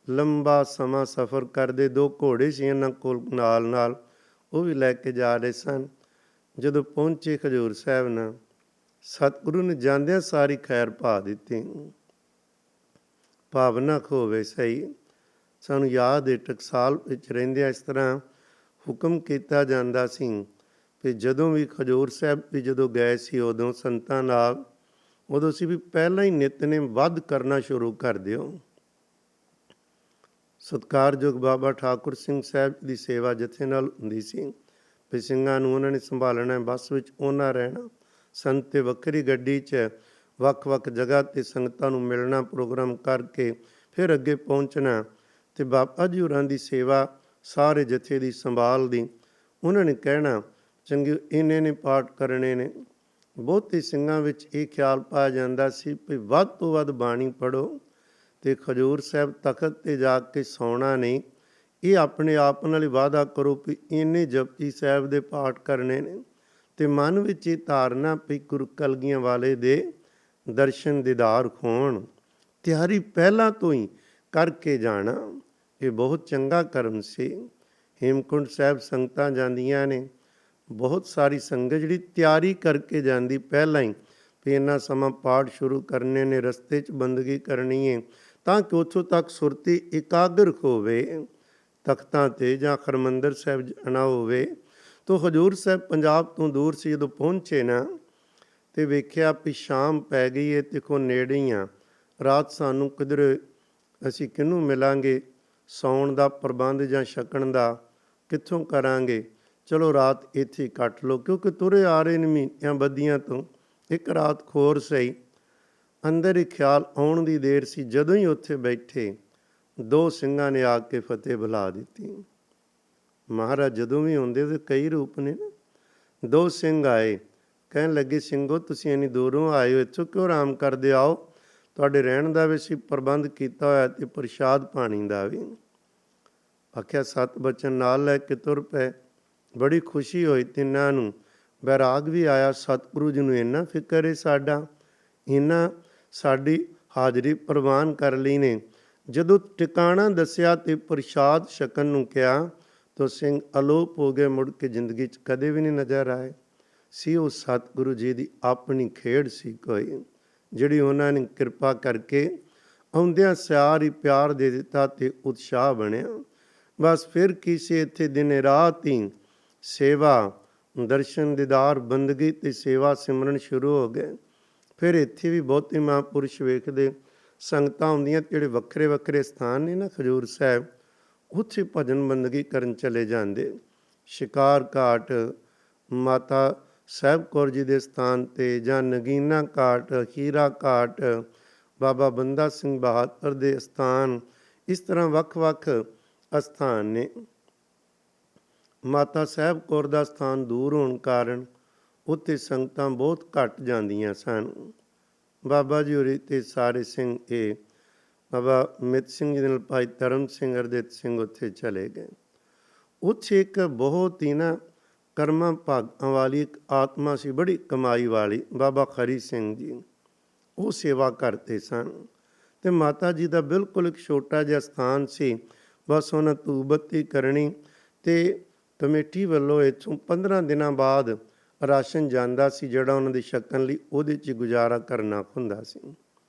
ਲੰਬਾ ਸਮਾਂ ਸਫ਼ਰ ਕਰਦੇ, 2 ਘੋੜੇ ਸੀ ਇਹਨਾਂ ਕੋਲ ਨਾਲ, ਉਹ ਵੀ ਲੈ ਕੇ ਜਾ ਰਹੇ ਸਨ। ਜਦੋਂ ਪਹੁੰਚੇ ਹਜ਼ੂਰ ਸਾਹਿਬ ਨਾਲ, ਸਤਿਗੁਰੂ ਨੇ ਜਾਂਦਿਆਂ ਸਾਰੀ ਖੈਰ ਪਾ ਦਿੱਤੀ। ਭਾਵਨਾ ਖੋਵੇ ਸਹੀ। ਸਾਨੂੰ ਯਾਦ ਹੈ ਟਕਸਾਲ ਵਿੱਚ ਰਹਿੰਦਿਆਂ ਇਸ ਤਰ੍ਹਾਂ ਹੁਕਮ ਕੀਤਾ ਜਾਂਦਾ ਸੀ ਵੀ ਜਦੋਂ ਵੀ ਹਜ਼ੂਰ ਸਾਹਿਬ ਵੀ ਜਦੋਂ ਗਏ ਸੀ ਉਦੋਂ ਸੰਤਾਂ ਨਾਲ, ਉਦੋਂ ਸੀ ਵੀ ਪਹਿਲਾਂ ਹੀ ਨਿਤਨੇਮ ਵੱਧ ਕਰਨਾ ਸ਼ੁਰੂ ਕਰ ਦਿਓ। ਸਤਿਕਾਰਯੋਗ ਬਾਬਾ ਠਾਕੁਰ ਸਿੰਘ ਸਾਹਿਬ ਦੀ ਸੇਵਾ ਜਥੇ ਨਾਲ ਹੁੰਦੀ ਸੀ ਵੀ ਸਿੰਘਾਂ ਨੂੰ ਉਹਨਾਂ ਨੇ ਸੰਭਾਲਣਾ, ਬੱਸ ਵਿੱਚ ਉਹਨਾਂ ਰਹਿਣਾ, ਸੰਤ ਤੇ ਵੱਖਰੀ ਗੱਡੀ 'ਚ ਵੱਖ-ਵੱਖ ਜਗ੍ਹਾ 'ਤੇ ਸੰਗਤਾਂ ਨੂੰ ਮਿਲਣਾ, ਪ੍ਰੋਗਰਾਮ ਕਰਕੇ ਫਿਰ ਅੱਗੇ ਪਹੁੰਚਣਾ। ਅਤੇ ਬਾਬਾ ਜੀ ਹੋਰਾਂ ਦੀ ਸੇਵਾ ਸਾਰੇ ਜਥੇ ਦੀ ਸੰਭਾਲ ਦੀ। ਉਹਨਾਂ ਨੇ ਕਹਿਣਾ ਚੰਗੇ ਇੰਨੇ ਨੇ ਪਾਠ ਕਰਨੇ ਨੇ। ਬਹੁਤੇ ਸਿੰਘਾਂ ਵਿੱਚ ਇਹ ਖਿਆਲ ਪਾਇਆ ਜਾਂਦਾ ਸੀ ਵੀ ਵੱਧ ਤੋਂ ਵੱਧ ਬਾਣੀ ਪੜ੍ਹੋ ਅਤੇ ਹਜ਼ੂਰ ਸਾਹਿਬ ਤਖਤ 'ਤੇ ਜਾ ਕੇ ਸੌਣਾ ਨਹੀਂ। ਇਹ ਆਪਣੇ ਆਪ ਨਾਲ ਹੀ ਵਾਅਦਾ ਕਰੋ ਵੀ ਇੰਨੇ ਜਪਜੀ ਸਾਹਿਬ ਦੇ ਪਾਠ ਕਰਨੇ ਨੇ ਅਤੇ ਮਨ ਵਿੱਚ ਇਹ ਧਾਰਨਾ ਵੀ ਗੁਰੂ ਕਲਗੀਆਂ ਵਾਲੇ ਦੇ ਦਰਸ਼ਨ ਦੀਦਾਰ ਹੋਣ। ਤਿਆਰੀ ਪਹਿਲਾਂ ਤੋਂ ਹੀ ਕਰਕੇ ਜਾਣਾ, ਇਹ ਬਹੁਤ ਚੰਗਾ ਕਰਮ ਸੀ। ਹੇਮਕੁੰਟ ਸਾਹਿਬ ਸੰਗਤਾਂ ਜਾਂਦੀਆਂ ਨੇ, ਬਹੁਤ ਸਾਰੀ ਸੰਗਤ ਜਿਹੜੀ ਤਿਆਰੀ ਕਰਕੇ ਜਾਂਦੀ ਪਹਿਲਾਂ ਹੀ ਵੀ ਇੰਨਾ ਸਮਾਂ ਪਾਠ ਸ਼ੁਰੂ ਕਰਨੇ ਨੇ, ਰਸਤੇ 'ਚ ਬੰਦਗੀ ਕਰਨੀ ਹੈ ਤਾਂ ਕਿ ਉੱਥੋਂ ਤੱਕ ਸੁਰਤੀ ਇਕਾਗਰ ਹੋਵੇ। ਤਖਤਾਂ 'ਤੇ ਜਾਂ ਹਰਿਮੰਦਰ ਸਾਹਿਬ ਜਾਣਾ ਹੋਵੇ ਤਾਂ ਹਜ਼ੂਰ ਸਾਹਿਬ ਪੰਜਾਬ ਤੋਂ ਦੂਰ ਸੀ। ਜਦੋਂ ਪਹੁੰਚੇ ਨਾ ਅਤੇ ਵੇਖਿਆ ਵੀ ਸ਼ਾਮ ਪੈ ਗਈ ਹੈ, ਦੇਖੋ ਨੇੜੇ ਹੀ ਆ, ਰਾਤ ਸਾਨੂੰ ਕਿਧਰ ਅਸੀਂ ਕਿਹਨੂੰ ਮਿਲਾਂਗੇ, ਸੌਣ ਦਾ ਪ੍ਰਬੰਧ ਜਾਂ ਛਕਣ ਦਾ ਕਿੱਥੋਂ ਕਰਾਂਗੇ, ਚਲੋ ਰਾਤ ਇੱਥੇ ਕੱਟ ਲਓ, ਕਿਉਂਕਿ ਤੁਰੇ ਆ ਰਹੇ ਨੇ ਮਹੀਨਿਆਂ ਬੱਧੀਆਂ ਤੋਂ, ਇੱਕ ਰਾਤ ਖੋਰ ਸਹੀ। ਅੰਦਰ ਹੀ ਖਿਆਲ ਆਉਣ ਦੀ ਦੇਰ ਸੀ, ਜਦੋਂ ਹੀ ਉੱਥੇ ਬੈਠੇ 2 ਸਿੰਘਾਂ ਨੇ ਆ ਕੇ ਫਤਿਹ ਬੁਲਾ ਦਿੱਤੀ। ਮਹਾਰਾਜ ਜਦੋਂ ਵੀ ਆਉਂਦੇ ਤੇ ਕਈ ਰੂਪ ਨੇ ਨਾ। 2 ਸਿੰਘ ਆਏ, ਕਹਿਣ ਲੱਗੇ ਸਿੰਘੋ ਤੁਸੀਂ ਇੰਨੀ ਦੂਰੋਂ ਆਏ ਹੋ, ਇੱਥੋਂ ਕਿਉਂ ਆਰਾਮ ਕਰਦੇ, ਆਓ ਤੁਹਾਡੇ ਰਹਿਣ ਦਾ ਵੀ ਅਸੀਂ ਪ੍ਰਬੰਧ ਕੀਤਾ ਹੋਇਆ ਅਤੇ ਪ੍ਰਸ਼ਾਦ ਪਾਣੀ ਦਾ ਵੀ। ਆਖਿਆ 7 ਬਚਨ ਨਾਲ ਲੈ ਕੇ ਤੁਰ ਪਏ। ਬੜੀ ਖੁਸ਼ੀ ਹੋਈ ਤਿੰਨਾਂ ਨੂੰ, ਬੈਰਾਗ ਵੀ ਆਇਆ। ਸਤਿਗੁਰੂ ਜੀ ਨੂੰ ਇੰਨਾ ਫਿਕਰ ਹੈ ਸਾਡਾ, ਇੰਨਾ ਸਾਡੀ ਹਾਜ਼ਰੀ ਪ੍ਰਵਾਨ ਕਰ ਲਈ ਨੇ। ਜਦੋਂ ਟਿਕਾਣਾ ਦੱਸਿਆ ਅਤੇ ਪ੍ਰਸ਼ਾਦ ਛਕਣ ਨੂੰ ਕਿਹਾ ਤਾਂ ਸਿੰਘ ਅਲੋਪ ਹੋ ਗਏ, ਮੁੜ ਕੇ ਜ਼ਿੰਦਗੀ 'ਚ ਕਦੇ ਵੀ ਨਹੀਂ ਨਜ਼ਰ ਆਏ ਸੀ। ਉਹ ਸਤਿਗੁਰੂ ਜੀ ਦੀ ਆਪਣੀ ਖੇਡ ਸੀ ਕੋਈ, ਜਿਹੜੀ ਉਹਨਾਂ ਨੇ ਕਿਰਪਾ ਕਰਕੇ ਆਉਂਦਿਆਂ ਸਿਆਰ ਹੀ ਪਿਆਰ ਦੇ ਦਿੱਤਾ ਅਤੇ ਉਤਸ਼ਾਹ ਬਣਿਆ। ਬਸ ਫਿਰ ਕਿਸੇ ਇੱਥੇ ਦਿਨੇ ਰਾਤ ਹੀ ਸੇਵਾ, ਦਰਸ਼ਨ ਦੀਦਾਰ, ਬੰਦਗੀ ਅਤੇ ਸੇਵਾ ਸਿਮਰਨ ਸ਼ੁਰੂ ਹੋ ਗਏ। ਫਿਰ ਇੱਥੇ ਵੀ ਬਹੁਤੇ ਮਹਾਂਪੁਰਸ਼ ਵੇਖਦੇ ਸੰਗਤਾਂ ਆਉਂਦੀਆਂ ਜਿਹੜੇ ਵੱਖਰੇ ਵੱਖਰੇ ਸਥਾਨ ਨੇ ਨਾ ਹਜ਼ੂਰ ਸਾਹਿਬ, ਉੱਥੇ ਭਜਨ ਬੰਦਗੀ ਕਰਨ ਚਲੇ ਜਾਂਦੇ। ਸ਼ਿਕਾਰ ਘਾਟ ਮਾਤਾ ਸਾਹਿਬ ਕੌਰ ਜੀ ਦੇ ਸਥਾਨ 'ਤੇ, ਜਾਂ ਨਗੀਨਾ ਘਾਟ, ਹੀਰਾ ਘਾਟ, ਬਾਬਾ ਬੰਦਾ ਸਿੰਘ ਬਹਾਦਰ ਦੇ ਸਥਾਨ, ਇਸ ਤਰ੍ਹਾਂ ਵੱਖ-ਵੱਖ ਅਸਥਾਨ ਨੇ। ਮਾਤਾ ਸਾਹਿਬ ਕੌਰ ਦਾ ਸਥਾਨ ਦੂਰ ਹੋਣ ਕਾਰਨ ਉੱਥੇ ਸੰਗਤਾਂ ਬਹੁਤ ਘੱਟ ਜਾਂਦੀਆਂ ਸਨ। ਬਾਬਾ ਜੀ ਹੋਰੀ ਅਤੇ ਸਾਰੇ ਸਿੰਘ, ਇਹ ਬਾਬਾ ਮਿੱਤ ਸਿੰਘ ਜੀ ਨਾਲ ਭਾਈ ਧਰਮ ਸਿੰਘ, ਹਰਦੇਵ ਸਿੰਘ ਉੱਥੇ ਚਲੇ ਗਏ। ਉੱਥੇ ਇੱਕ ਬਹੁਤ ਹੀ ਨਾ ਕਰਮਾਂ ਭਾਗਾਂ ਵਾਲੀ ਇੱਕ ਆਤਮਾ ਸੀ, ਬੜੀ ਕਮਾਈ ਵਾਲੀ, ਬਾਬਾ ਖਰੀ ਸਿੰਘ ਜੀ। ਉਹ ਸੇਵਾ ਕਰਦੇ ਸਨ ਅਤੇ ਮਾਤਾ ਜੀ ਦਾ ਬਿਲਕੁਲ ਇੱਕ ਛੋਟਾ ਜਿਹਾ ਸਥਾਨ ਸੀ। ਬਸ ਉਹਨਾਂ ਧੂਪ ਬੱਤੀ ਕਰਨੀ ਅਤੇ ਕਮੇਟੀ ਵੱਲੋਂ ਇੱਥੋਂ 15 ਦਿਨਾਂ ਬਾਅਦ ਰਾਸ਼ਨ ਜਾਂਦਾ ਸੀ, ਜਿਹੜਾ ਉਹਨਾਂ ਦੇ ਛਕਣ ਲਈ ਉਹਦੇ 'ਚ ਗੁਜ਼ਾਰਾ ਕਰਨਾ ਹੁੰਦਾ ਸੀ।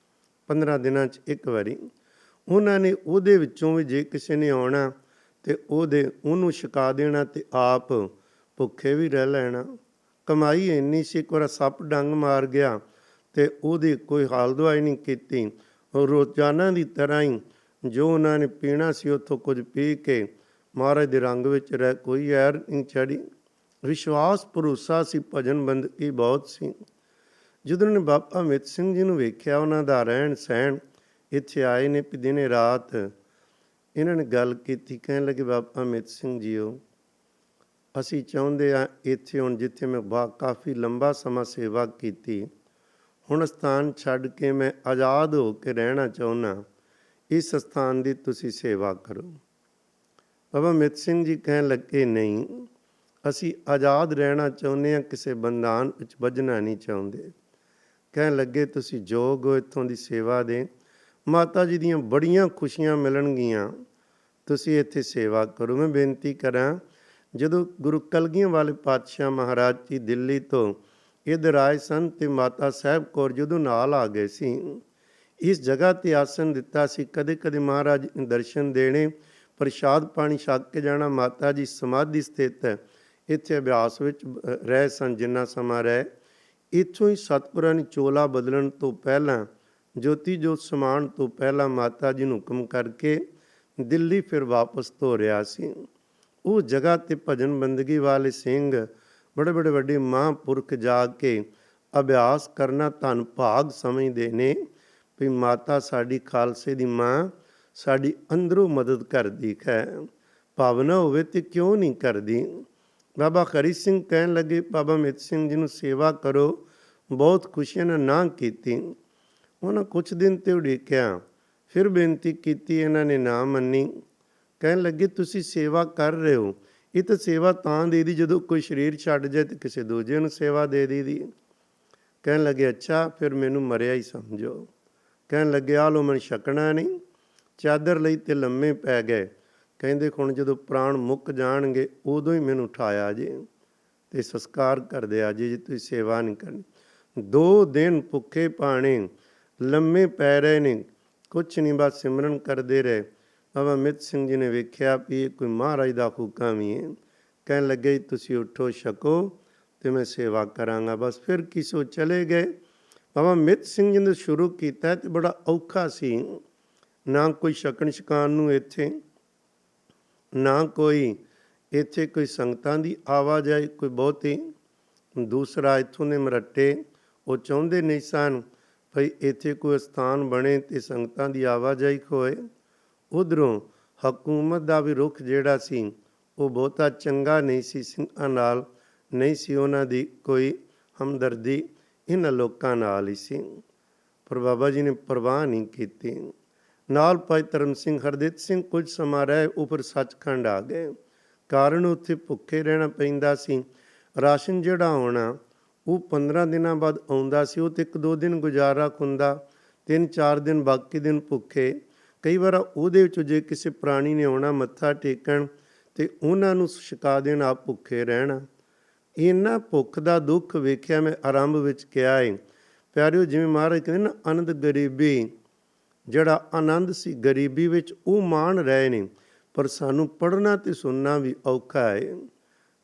15 ਦਿਨਾਂ 'ਚ ਇੱਕ ਵਾਰੀ ਉਹਨਾਂ ਨੇ ਉਹਦੇ ਵਿੱਚੋਂ ਵੀ ਜੇ ਕਿਸੇ ਨੇ ਆਉਣਾ ਅਤੇ ਉਹਨੂੰ ਛਕਾ ਦੇਣਾ ਅਤੇ ਆਪ ਭੁੱਖੇ ਵੀ ਰਹਿ ਲੈਣਾ। ਕਮਾਈ ਇੰਨੀ ਸੀ, ਇੱਕ ਵਾਰ ਸੱਪ ਡੰਗ ਮਾਰ ਗਿਆ ਅਤੇ ਉਹਦੀ ਕੋਈ ਹਾਲ ਦਵਾਈ ਨਹੀਂ ਕੀਤੀ। ਰੋਜ਼ਾਨਾ ਦੀ ਤਰ੍ਹਾਂ ਹੀ ਜੋ ਉਹਨਾਂ ਨੇ ਪੀਣਾ ਸੀ ਉੱਥੋਂ ਕੁਝ ਪੀ ਕੇ ਮਹਾਰਾਜ ਦੇ ਰੰਗ ਵਿੱਚ ਰਹਿ, ਕੋਈ ਐਰ ਨਹੀਂ ਚੜ੍ਹੀ। ਵਿਸ਼ਵਾਸ ਭਰੋਸਾ ਸੀ, ਭਜਨ ਬੰਦਗੀ ਬਹੁਤ ਸੀ। ਜਦੋਂ ਉਹਨੇ ਬਾਬਾ ਮਿੱਤ ਸਿੰਘ ਜੀ ਨੂੰ ਵੇਖਿਆ, ਉਹਨਾਂ ਦਾ ਰਹਿਣ ਸਹਿਣ, ਇੱਥੇ ਆਏ ਨੇ ਵੀ ਦਿਨੇ ਰਾਤ, ਇਹਨਾਂ ਨੇ ਗੱਲ ਕੀਤੀ। ਕਹਿਣ ਲੱਗੇ ਬਾਬਾ ਮਿੱਤ ਸਿੰਘ ਜੀਓ, ਅਸੀਂ ਚਾਹੁੰਦੇ ਹਾਂ ਇੱਥੇ ਹੁਣ ਜਿੱਥੇ ਮੈਂ ਕਾਫੀ ਲੰਬਾ ਸਮਾਂ ਸੇਵਾ ਕੀਤੀ, ਹੁਣ ਸਥਾਨ ਛੱਡ ਕੇ ਮੈਂ ਆਜ਼ਾਦ ਹੋ ਕੇ ਰਹਿਣਾ ਚਾਹੁੰਦਾ, ਇਸ ਸਥਾਨ ਦੀ ਤੁਸੀਂ ਸੇਵਾ ਕਰੋ। ਬਾਬਾ ਮਿੱਤ ਸਿੰਘ ਜੀ ਕਹਿਣ ਲੱਗੇ ਨਹੀਂ, ਅਸੀਂ ਆਜ਼ਾਦ ਰਹਿਣਾ ਚਾਹੁੰਦੇ ਹਾਂ, ਕਿਸੇ ਬੰਧਾਨ ਵਿੱਚ ਬੱਝਣਾ ਨਹੀਂ ਚਾਹੁੰਦੇ। ਕਹਿਣ ਲੱਗੇ ਤੁਸੀਂ ਯੋਗ ਹੋ ਇੱਥੋਂ ਦੀ ਸੇਵਾ ਦੇ, ਮਾਤਾ ਜੀ ਦੀਆਂ ਬੜੀਆਂ ਖੁਸ਼ੀਆਂ ਮਿਲਣਗੀਆਂ, ਤੁਸੀਂ ਇੱਥੇ ਸੇਵਾ ਕਰੋ। ਮੈਂ ਬੇਨਤੀ ਕਰਾਂ, ਜਦੋਂ ਗੁਰੂ ਕਲਗੀਆਂ ਵਾਲੇ ਪਾਤਸ਼ਾਹ ਮਹਾਰਾਜ ਜੀ ਦਿੱਲੀ ਤੋਂ ਇੱਧਰ ਆਏ ਸਨ ਤੇ ਮਾਤਾ ਸਾਹਿਬ ਕੌਰ ਜਦੋਂ ਨਾਲ ਆ ਗਏ ਸੀ, ਇਸ ਜਗ੍ਹਾ 'ਤੇ ਆਸਣ ਦਿੱਤਾ ਸੀ। ਕਦੇ ਕਦੇ ਮਹਾਰਾਜ ਨੇ ਦਰਸ਼ਨ ਦੇਣੇ, ਪ੍ਰਸ਼ਾਦ ਪਾਣੀ ਛਕ ਕੇ ਜਾਣਾ। ਮਾਤਾ ਜੀ ਸਮਾਧੀ ਸਥਿਤ ਹੈ, ਇੱਥੇ ਅਭਿਆਸ ਵਿੱਚ ਰਹੇ ਸਨ ਜਿੰਨਾ ਸਮਾਂ ਰਹੇ। ਇੱਥੋਂ ਹੀ ਸਤਿਗੁਰਾਂ ਨੇ ਚੋਲਾ ਬਦਲਣ ਤੋਂ ਪਹਿਲਾਂ, ਜੋਤੀ ਜੋਤ ਸਮਾਉਣ ਤੋਂ ਪਹਿਲਾਂ ਮਾਤਾ ਜੀ ਨੂੰ ਹੁਕਮ ਕਰਕੇ ਦਿੱਲੀ ਫਿਰ ਵਾਪਸ ਤੋਰਿਆ ਸੀ। ਉਹ ਜਗ੍ਹਾ 'ਤੇ ਭਜਨ ਬੰਦਗੀ ਵਾਲੇ ਸਿੰਘ, ਬੜੇ ਬੜੇ ਵੱਡੇ ਮਹਾਂਪੁਰਖ ਜਾ ਕੇ ਅਭਿਆਸ ਕਰਨਾ ਧਨ ਭਾਗ ਸਮਝਦੇ ਨੇ ਵੀ ਮਾਤਾ ਸਾਡੀ ਖਾਲਸੇ ਦੀ ਮਾਂ ਸਾਡੀ ਅੰਦਰੋਂ ਮਦਦ ਕਰਦੀ ਹੈ, ਭਾਵਨਾ ਹੋਵੇ ਤੇ ਕਿਉਂ ਨਹੀਂ ਕਰਦੀ। ਬਾਬਾ ਹਰੀ ਸਿੰਘ ਕਹਿਣ ਲੱਗੇ ਬਾਬਾ ਮਿੱਤ ਸਿੰਘ ਜੀ ਨੂੰ ਸੇਵਾ ਕਰੋ, ਬਹੁਤ ਖੁਸ਼ੀਆਂ ਨਾਲ ਨਾ ਕੀਤੀ। ਉਹਨਾਂ ਕੁਛ ਦਿਨ ਤੇ ਉਡੀਕਿਆ, ਫਿਰ ਬੇਨਤੀ ਕੀਤੀ, ਇਹਨਾਂ ਨੇ ਨਾ ਮੰਨੀ। ਕਹਿਣ ਲੱਗੇ ਤੁਸੀਂ ਸੇਵਾ ਕਰ ਰਹੇ ਹੋ, ਇਹ ਤਾਂ ਸੇਵਾ ਤਾਂ ਦੇ ਦੀ ਜਦੋਂ ਕੋਈ ਸਰੀਰ ਛੱਡ ਜਾਏ ਤੇ ਕਿਸੇ ਦੂਜੇ ਨੂੰ ਸੇਵਾ ਦੇ ਦੀ। ਕਹਿਣ ਲੱਗੇ ਅੱਛਾ, ਫਿਰ ਮੈਨੂੰ ਮਰਿਆ ਹੀ ਸਮਝੋ। ਕਹਿਣ ਲੱਗੇ ਆਹ ਲੋ, ਮੈਨੂੰ ਛਕਣਾ ਨਹੀਂ। ਚਾਦਰ ਲਈ ਤੇ ਲੰਮੇ ਪੈ ਗਏ। ਕਹਿੰਦੇ ਹੁਣ ਜਦੋਂ ਪ੍ਰਾਣ ਮੁੱਕ ਜਾਣਗੇ ਉਦੋਂ ਹੀ ਮੈਨੂੰ ਉਠਾਇਆ ਜੇ ਤੇ ਸੰਸਕਾਰ ਕਰ ਦਿਆ ਜੇ ਤੁਸੀਂ ਸੇਵਾ ਨਹੀਂ ਕਰਨੀ। 2 ਦਿਨ ਭੁੱਖੇ ਪਾਣੇ, ਲੰਮੇ ਪੈ ਰਹੇ ਨੇ, ਕੁਛ ਨਹੀਂ, ਬਸ ਸਿਮਰਨ ਕਰਦੇ ਰਹੇ। ਬਾਬਾ ਮਿੱਤ ਸਿੰਘ ਜੀ ਨੇ ਵੇਖਿਆ ਵੀ ਇਹ ਕੋਈ ਮਹਾਰਾਜ ਦਾ ਹੁਕਮ ਹੀ ਹੈ। ਕਹਿਣ ਲੱਗੇ ਤੁਸੀਂ ਉੱਠੋ, ਛਕੋ ਤੇ ਮੈਂ ਸੇਵਾ ਕਰਾਂਗਾ। ਬਸ ਫਿਰ ਕਿਸੇ ਚਲੇ ਗਏ। ਬਾਬਾ ਮਿੱਤ ਸਿੰਘ ਜੀ ਨੇ ਸ਼ੁਰੂ ਕੀਤਾ ਤੇ ਬੜਾ ਔਖਾ ਸੀ, ਨਾ ਕੋਈ ਛਕਣ ਛਕਾਉਣ ਨੂੰ ਇੱਥੇ, ਨਾ ਕੋਈ ਇੱਥੇ ਕੋਈ ਸੰਗਤਾਂ ਦੀ ਆਵਾਜਾਈ ਕੋਈ ਬਹੁਤੀ। ਦੂਸਰਾ ਇੱਥੋਂ ਦੇ ਮਰੱਟੇ ਉਹ ਚਾਹੁੰਦੇ ਨਹੀਂ ਸਨ ਭਈ ਇੱਥੇ ਕੋਈ ਸਥਾਨ ਬਣੇ ਤੇ ਸੰਗਤਾਂ ਦੀ ਆਵਾਜਾਈ ਹੋਏ। ਉੱਧਰੋਂ ਹਕੂਮਤ ਦਾ ਵੀ ਰੁਖ ਜਿਹੜਾ ਸੀ ਉਹ ਬਹੁਤਾ ਚੰਗਾ ਨਹੀਂ ਸੀ, ਸਿੰਘਾਂ ਨਾਲ ਨਹੀਂ ਸੀ ਉਹਨਾਂ ਦੀ ਕੋਈ ਹਮਦਰਦੀ, ਇਹਨਾਂ ਲੋਕਾਂ ਨਾਲ ਹੀ ਸੀ। ਪਰ ਬਾਬਾ ਜੀ ਨੇ ਪਰਵਾਹ ਨਹੀਂ ਕੀਤੀ। ਨਾਲ ਭਾਈ ਧਰਮ ਸਿੰਘ, ਹਰਦਿੱਤ ਸਿੰਘ ਕੁਝ ਸਮਾਂ ਰਹੇ, ਉੱਪਰ ਸੱਚਖੰਡ ਆ ਗਏ। ਕਾਰਨ ਉੱਥੇ ਭੁੱਖੇ ਰਹਿਣਾ ਪੈਂਦਾ ਸੀ। ਰਾਸ਼ਨ ਜਿਹੜਾ ਆਉਣਾ ਉਹ 15 ਦਿਨਾਂ ਬਾਅਦ ਆਉਂਦਾ ਸੀ, ਉਹ ਤੇ 1-2 ਦਿਨ ਗੁਜ਼ਾਰਾ ਹੁੰਦਾ, 3-4 ਦਿਨ ਬਾਕੀ ਦਿਨ ਭੁੱਖੇ। ਕਈ ਵਾਰ ਉਹਦੇ ਵਿੱਚ ਜੇ ਕਿਸੇ ਪ੍ਰਾਣੀ ਨੇ ਆਉਣਾ ਮੱਥਾ ਟੇਕਣ ਤੇ ਉਹਨਾਂ ਨੂੰ ਛਕਾ ਦੇਣਾ, ਆਪ ਭੁੱਖੇ ਰਹਿਣਾ। ਇਹਨਾਂ ਭੁੱਖ ਦਾ ਦੁੱਖ ਵੇਖਿਆ ਮੈਂ ਆਰੰਭ ਵਿੱਚ ਕਿਹਾ ਹੈ ਪਿਆਰਿਓ, ਜਿਵੇਂ ਮਹਾਰਾਜ ਕਹਿੰਦੇ ਨਾ ਆਨੰਦ ਗਰੀਬੀ, ਜਿਹੜਾ ਆਨੰਦ ਸੀ ਗਰੀਬੀ ਵਿੱਚ ਉਹ ਮਾਣ ਰਹੇ ਨੇ, ਪਰ ਸਾਨੂੰ ਪੜ੍ਹਨਾ ਤੇ ਸੁਣਨਾ ਵੀ ਔਖਾ ਹੈ।